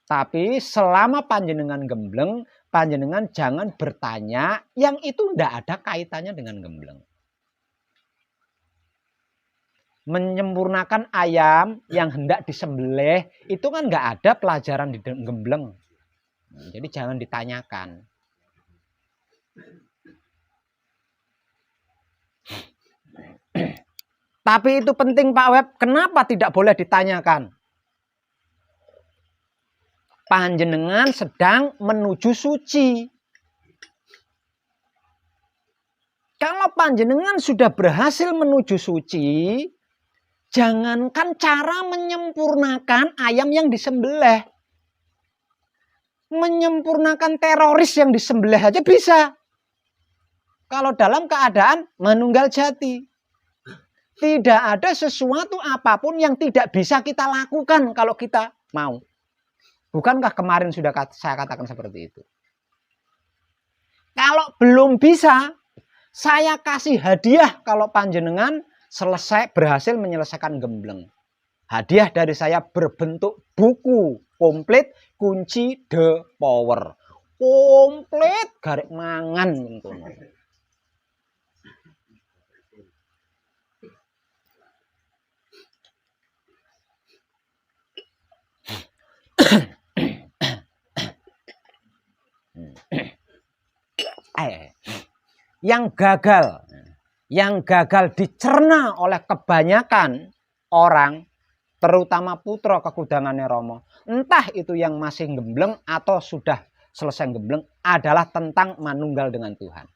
Tapi selama panjenengan gembleng, panjenengan jangan bertanya yang itu ndak ada kaitannya dengan gembleng. Menyempurnakan ayam yang hendak disembelih itu kan nggak ada pelajaran di gembleng. Jadi jangan ditanyakan. Tapi itu penting Pak Web, kenapa tidak boleh ditanyakan? Panjenengan sedang menuju suci. Kalau panjenengan sudah berhasil menuju suci, jangankan cara menyempurnakan ayam yang disembelih. Menyempurnakan teroris yang disembelih aja bisa. Kalau dalam keadaan manunggal jati. Tidak ada sesuatu apapun yang tidak bisa kita lakukan kalau kita mau. Bukankah kemarin sudah saya katakan seperti itu? Kalau belum bisa, saya kasih hadiah kalau panjenengan berhasil menyelesaikan gembleng. Hadiah dari saya berbentuk buku komplit kunci The Power. Komplit garik mangan. Yang gagal dicerna oleh kebanyakan orang, terutama putra kekudangannya Romo, entah itu yang masih gembleng atau sudah selesai gembleng, adalah tentang manunggal dengan Tuhan.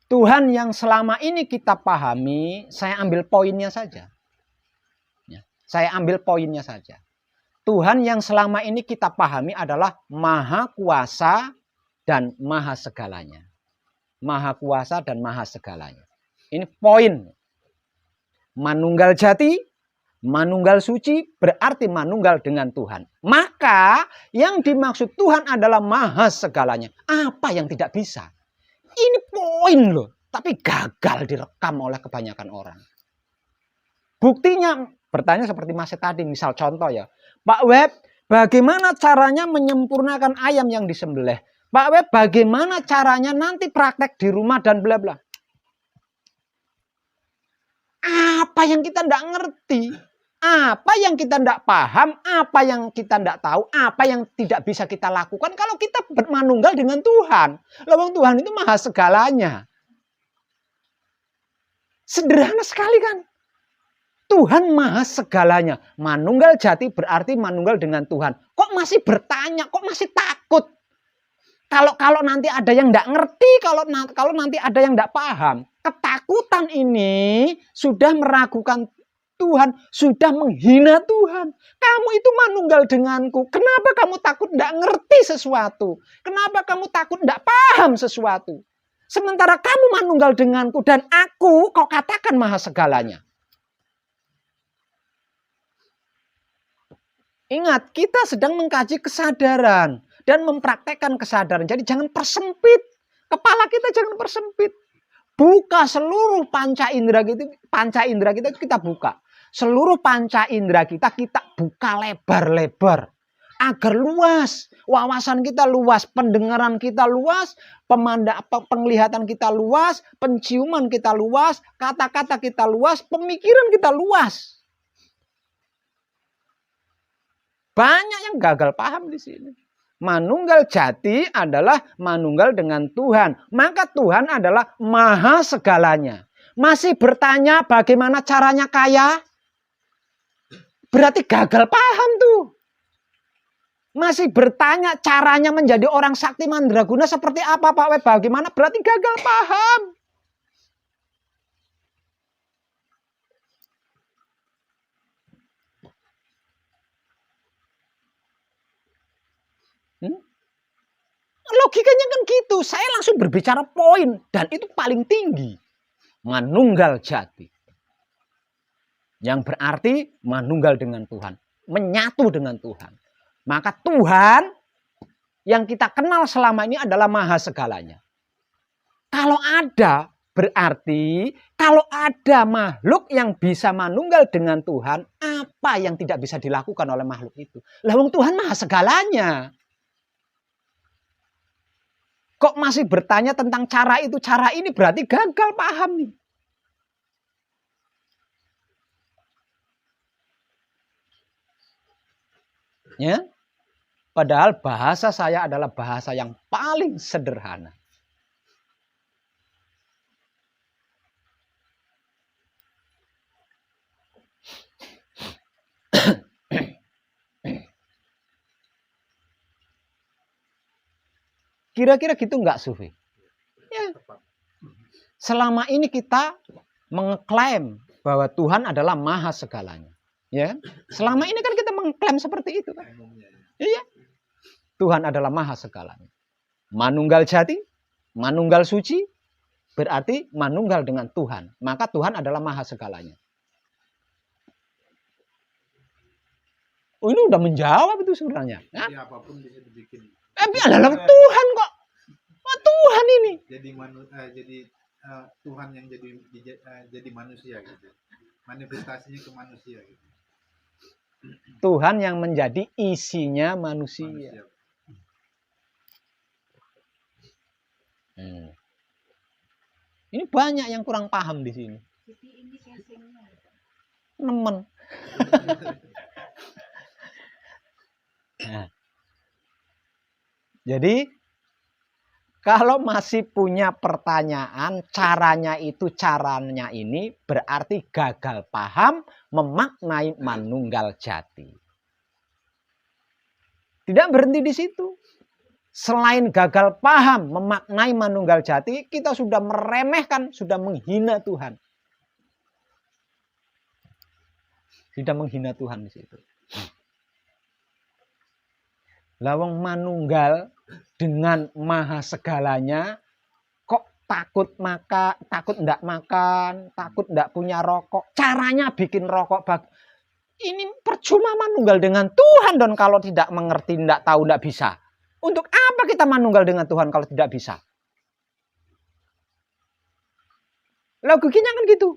Tuhan yang selama ini kita pahami, saya ambil poinnya saja. Saya ambil poinnya saja. Tuhan yang selama ini kita pahami adalah maha kuasa dan maha segalanya. Maha kuasa dan maha segalanya. Ini poin. Manunggal jati, manunggal suci berarti manunggal dengan Tuhan. Maka yang dimaksud Tuhan adalah maha segalanya. Apa yang tidak bisa? Ini poin loh. Tapi gagal direkam oleh kebanyakan orang. Buktinya bertanya seperti Mas tadi. Misal contoh ya. Pak Web, bagaimana caranya menyempurnakan ayam yang disembelih? Pak Web, bagaimana caranya nanti praktek di rumah dan bla bla? Apa yang kita tidak ngerti? Apa yang kita tidak paham? Apa yang kita tidak tahu? Apa yang tidak bisa kita lakukan kalau kita bermanunggal dengan Tuhan? Lawang Tuhan itu maha segalanya. Sederhana sekali kan? Tuhan maha segalanya. Manunggal jati berarti manunggal dengan Tuhan. Kok masih bertanya, kok masih takut? Kalau nanti ada yang tidak ngerti, kalau nanti ada yang tidak paham. Ketakutan ini sudah meragukan Tuhan, sudah menghina Tuhan. Kamu itu manunggal denganku. Kenapa kamu takut tidak ngerti sesuatu? Kenapa kamu takut tidak paham sesuatu? Sementara kamu manunggal denganku dan aku kau katakan maha segalanya. Ingat, kita sedang mengkaji kesadaran dan mempraktekkan kesadaran. Jadi jangan persempit. Kepala kita jangan persempit. Buka seluruh panca indera kita buka. Seluruh panca indera kita buka lebar-lebar. Agar luas. Wawasan kita luas. Pendengaran kita luas. Penglihatan kita luas. Penciuman kita luas. Kata-kata kita luas. Pemikiran kita luas. Banyak yang gagal paham di sini. Manunggal jati adalah manunggal dengan Tuhan. Maka Tuhan adalah maha segalanya. Masih bertanya bagaimana caranya kaya? Berarti gagal paham tuh. Masih bertanya caranya menjadi orang sakti mandraguna seperti apa Pak Web? Bagaimana? Berarti gagal paham. Logikanya kan gitu. Saya langsung berbicara poin. Dan itu paling tinggi. Manunggal jati. Yang berarti manunggal dengan Tuhan. Menyatu dengan Tuhan. Maka Tuhan yang kita kenal selama ini adalah maha segalanya. Kalau ada, berarti kalau ada makhluk yang bisa manunggal dengan Tuhan, apa yang tidak bisa dilakukan oleh makhluk itu? Lah wong Tuhan maha segalanya. Kok masih bertanya tentang cara itu, cara ini, berarti gagal paham nih. Ya, padahal bahasa saya adalah bahasa yang paling sederhana. Kira-kira gitu nggak Sufi? Ya. Selama ini kita mengklaim bahwa Tuhan adalah maha segalanya. Ya, selama ini kan kita mengklaim seperti itu kan? Iya. Tuhan adalah maha segalanya. Manunggal jati, manunggal suci, berarti manunggal dengan Tuhan. Maka Tuhan adalah maha segalanya. Oh, ini udah menjawab itu sebenarnya. Jadi apapun bisa dibikin. Tapi adalah Tuhan kok. Oh, Tuhan ini. Jadi Tuhan yang jadi manusia gitu. Manifestasinya ke manusia gitu. Tuhan yang menjadi isinya manusia. Ini banyak yang kurang paham di sini. Jadi ini casingnya. Nemen. Nah. Jadi kalau masih punya pertanyaan caranya ini berarti gagal paham memaknai manunggal jati. Tidak berhenti di situ. Selain gagal paham memaknai manunggal jati, kita sudah meremehkan, sudah menghina Tuhan. Sudah menghina Tuhan di situ. Lawang manunggal dengan maha segalanya kok takut enggak makan, takut enggak punya rokok. Caranya bikin rokok ini percuma manunggal dengan Tuhan dan kalau tidak mengerti, enggak tahu, enggak bisa. Untuk apa kita manunggal dengan Tuhan kalau tidak bisa? Logikanya kan gitu.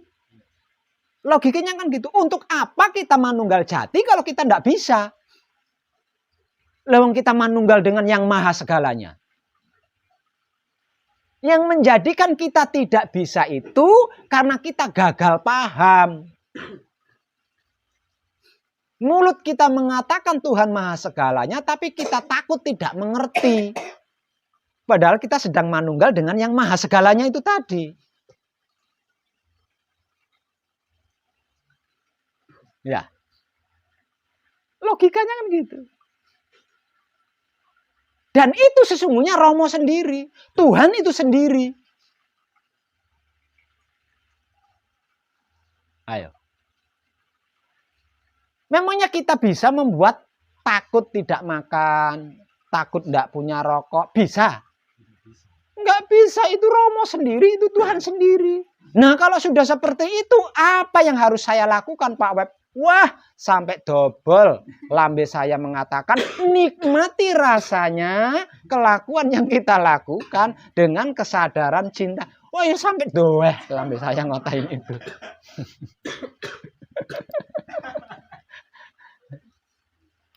Logikanya kan gitu. Untuk apa kita manunggal jati kalau kita enggak bisa? Lawang kita manunggal dengan yang maha segalanya. Yang menjadikan kita tidak bisa itu karena kita gagal paham. Mulut kita mengatakan Tuhan maha segalanya, tapi kita takut tidak mengerti. Padahal kita sedang manunggal dengan yang maha segalanya itu tadi. Ya. Logikanya kan gitu. Dan itu sesungguhnya Romo sendiri. Tuhan itu sendiri. Ayo. Memangnya kita bisa membuat takut tidak makan, takut tidak punya rokok? Bisa? Nggak bisa, itu Romo sendiri, itu Tuhan sendiri. Nah, kalau sudah seperti itu, apa yang harus saya lakukan, Pak Web? Wah, sampai dobel lambe saya mengatakan, nikmati rasanya kelakuan yang kita lakukan dengan kesadaran cinta. Wah, ya sampai doeh lambe saya ngatain itu.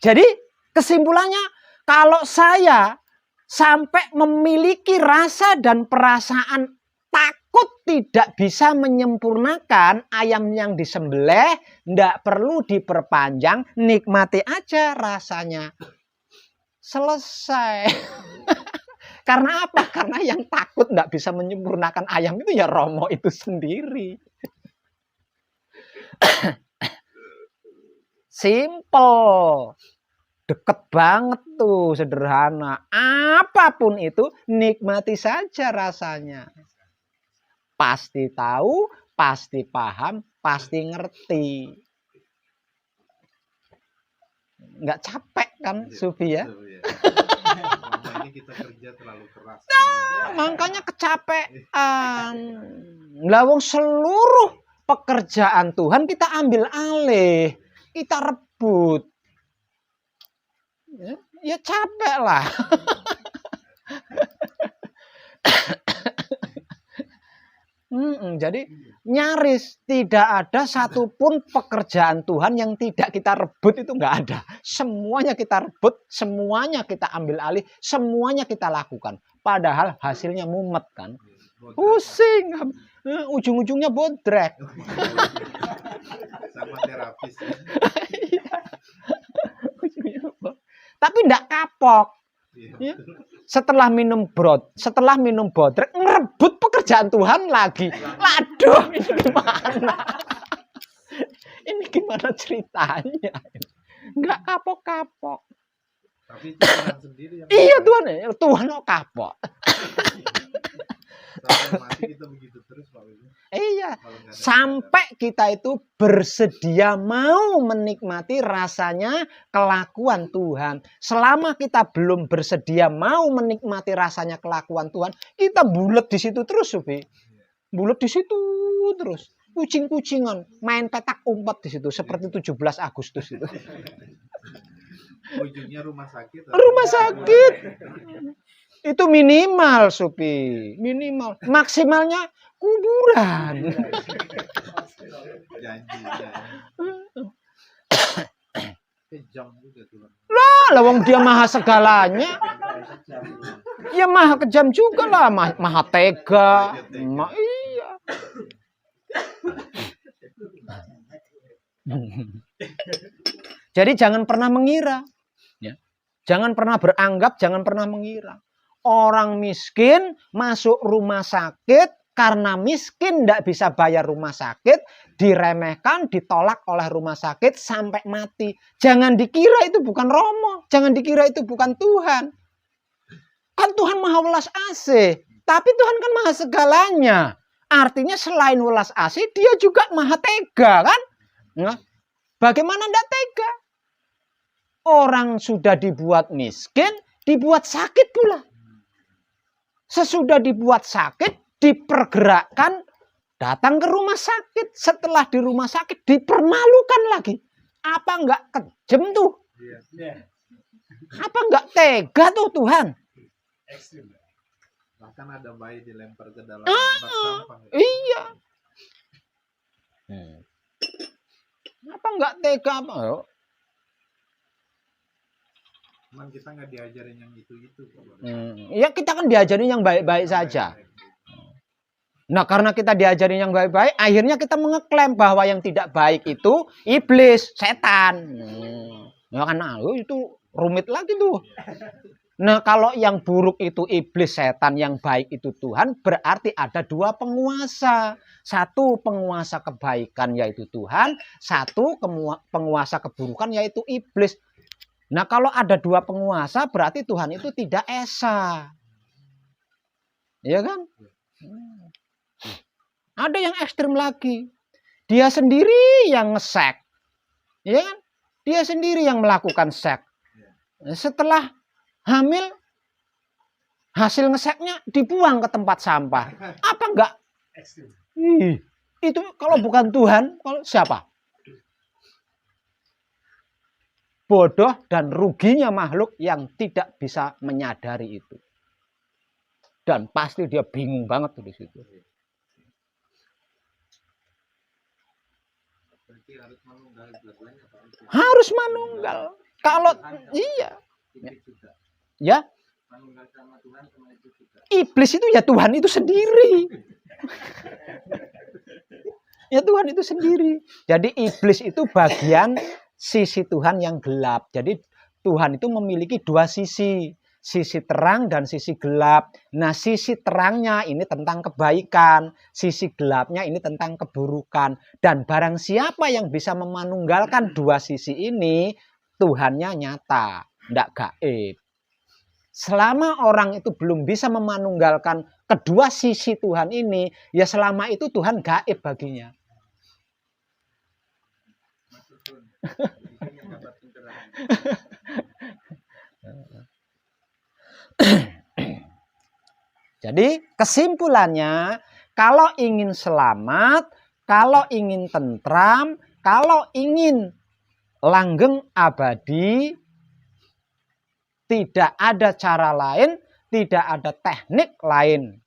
Jadi, kesimpulannya, kalau saya sampai memiliki rasa dan perasaan takut tidak bisa menyempurnakan ayam yang disembelih, tidak perlu diperpanjang, nikmati aja rasanya. Selesai. Karena apa? Karena yang takut tidak bisa menyempurnakan ayam itu ya Romo itu sendiri. Simple. Deket banget tuh, sederhana. Apapun itu, nikmati saja rasanya. Pasti tahu, pasti paham, pasti ngerti. Nggak capek kan, Sufi ya? Selama ini kita kerja terlalu keras. Makanya kecapean. Lah wong seluruh pekerjaan Tuhan kita ambil alih, kita rebut. Ya capek lah. Jadi nyaris tidak ada satupun pekerjaan Tuhan yang tidak kita rebut, itu nggak ada. Semuanya kita rebut, semuanya kita ambil alih, semuanya kita lakukan. Padahal hasilnya mumet kan. Pusing. Ujung-ujungnya bodrek. Sama terapis. Tapi nggak kapok. Ya. Setelah minum bodrek, ngerebut pekerjaan Tuhan lagi. Laduh, ini gimana? Ini gimana ceritanya? Nggak kapok-kapok. Tapi Tuhan sendiri yang iya Tuhan kok kapok. sampai mati kita begitu terus Pak Willy. Iya, Kalau nggak ada sampai kita itu bersedia mau menikmati rasanya kelakuan Tuhan. Selama kita belum bersedia mau menikmati rasanya kelakuan Tuhan, kita bulet di situ terus, Sufi. Bulet di situ terus. Kucing-kucingan, main petak umpet di situ seperti 17 Agustus itu. ujungnya rumah sakit. Rumah sakit. Itu minimal, Supi. Minimal. Maksimalnya kuburan. Janji. Kejam juga Tuhan. Lah wong dia maha segalanya. Ya maha kejam juga lah, maha tega. Iya. Jadi jangan pernah mengira. Ya. Jangan pernah beranggap, jangan pernah mengira. Orang miskin masuk rumah sakit karena miskin tidak bisa bayar rumah sakit, diremehkan, ditolak oleh rumah sakit sampai mati. Jangan dikira itu bukan Romo, jangan dikira itu bukan Tuhan. Kan Tuhan maha welas asih, tapi Tuhan kan maha segalanya. Artinya selain welas asih, dia juga maha tega kan? Nah, bagaimana tidak tega? Orang sudah dibuat miskin, dibuat sakit pula. Sesudah dibuat sakit, dipergerakkan, datang ke rumah sakit. Setelah di rumah sakit, dipermalukan lagi. Apa enggak kejam tuh? Apa enggak tega tuh Tuhan? Bahkan ada bayi dilempar ke dalam bak sampah. Iya. Apa enggak tega apa? Cuman kita nggak diajarin yang itu-itu. Ya kita kan diajarin yang baik-baik saja. Nah karena kita diajarin yang baik-baik, akhirnya kita mengeklaim bahwa yang tidak baik itu iblis, setan. Ya kan itu rumit lagi tuh. Nah, kalau yang buruk itu iblis, setan, yang baik itu Tuhan, berarti ada dua penguasa. Satu penguasa kebaikan yaitu Tuhan, satu penguasa keburukan yaitu iblis. Nah, kalau ada dua penguasa berarti Tuhan itu tidak esa. Iya kan? Ada yang ekstrim lagi. Dia sendiri yang ngesek. Iya kan? Dia sendiri yang melakukan seks. Setelah hamil, hasil ngeseknya dibuang ke tempat sampah. Apa enggak? Itu kalau bukan Tuhan, kalau siapa? Bodoh dan ruginya makhluk yang tidak bisa menyadari itu. Dan pasti dia bingung banget tuh di situ. Harus manunggal. Kalau iya. Ya. Iblis itu ya Tuhan itu sendiri. Ya Tuhan itu sendiri. Jadi iblis itu bagian sisi Tuhan yang gelap. Jadi Tuhan itu memiliki dua sisi. Sisi terang dan sisi gelap. Nah, sisi terangnya ini tentang kebaikan. Sisi gelapnya ini tentang keburukan. Dan barang siapa yang bisa memanunggalkan dua sisi ini, Tuhannya nyata, tidak gaib. Selama orang itu belum bisa memanunggalkan kedua sisi Tuhan ini, ya selama itu Tuhan gaib baginya. Jadi kesimpulannya, kalau ingin selamat, kalau ingin tentram, kalau ingin langgeng abadi, tidak ada cara lain, tidak ada teknik lain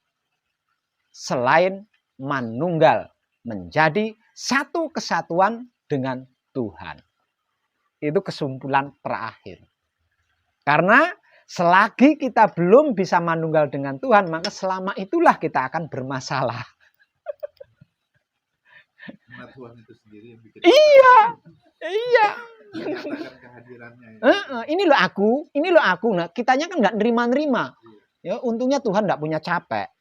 selain manunggal, menjadi satu kesatuan dengan Tuhan. Itu kesimpulan terakhir. Karena selagi kita belum bisa manunggal dengan Tuhan, maka selama itulah kita akan bermasalah. Karena Tuhan itu sendiri yang bikin. Iya. Iya. Kehadirannya. Ini loh aku. Nah, kitanya kan nggak nerima-nerima. Ya, untungnya Tuhan nggak punya capek.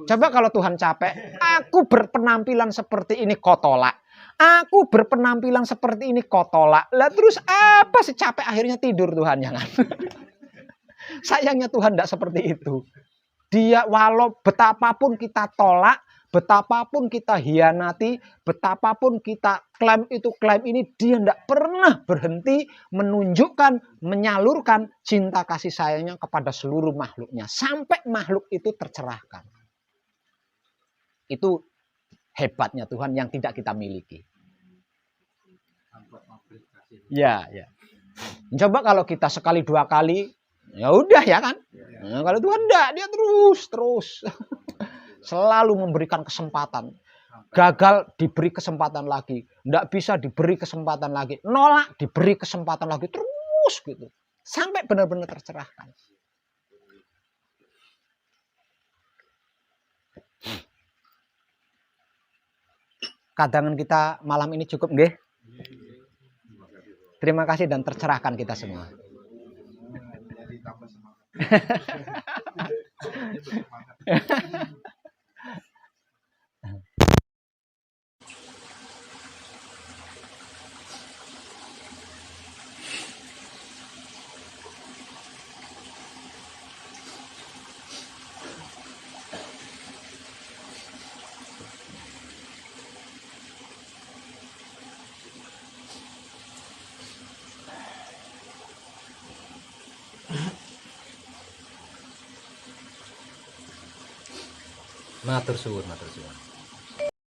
Coba kalau Tuhan capek, aku berpenampilan seperti ini kau tolak. Aku berpenampilan seperti ini kau tolak. Lah terus apa sih capek akhirnya tidur Tuhan, jangan. Sayangnya Tuhan tidak seperti itu. Dia walau betapapun kita tolak, betapapun kita hianati, betapapun kita klaim itu klaim ini, dia tidak pernah berhenti menunjukkan, menyalurkan cinta kasih sayangnya kepada seluruh makhluknya. Sampai makhluk itu tercerahkan. Itu hebatnya Tuhan yang tidak kita miliki. Ya, ya. Coba kalau kita sekali dua kali, ya udah ya kan. Nah, kalau Tuhan enggak, dia terus selalu memberikan kesempatan. Gagal diberi kesempatan lagi, enggak bisa diberi kesempatan lagi, nolak diberi kesempatan lagi, terus gitu. Sampai benar-benar tercerahkan. Kadangan kita malam ini cukup nggih? Terima kasih dan tercerahkan kita semua. Jadi tambah semangat. Matur suwun, matur suwun.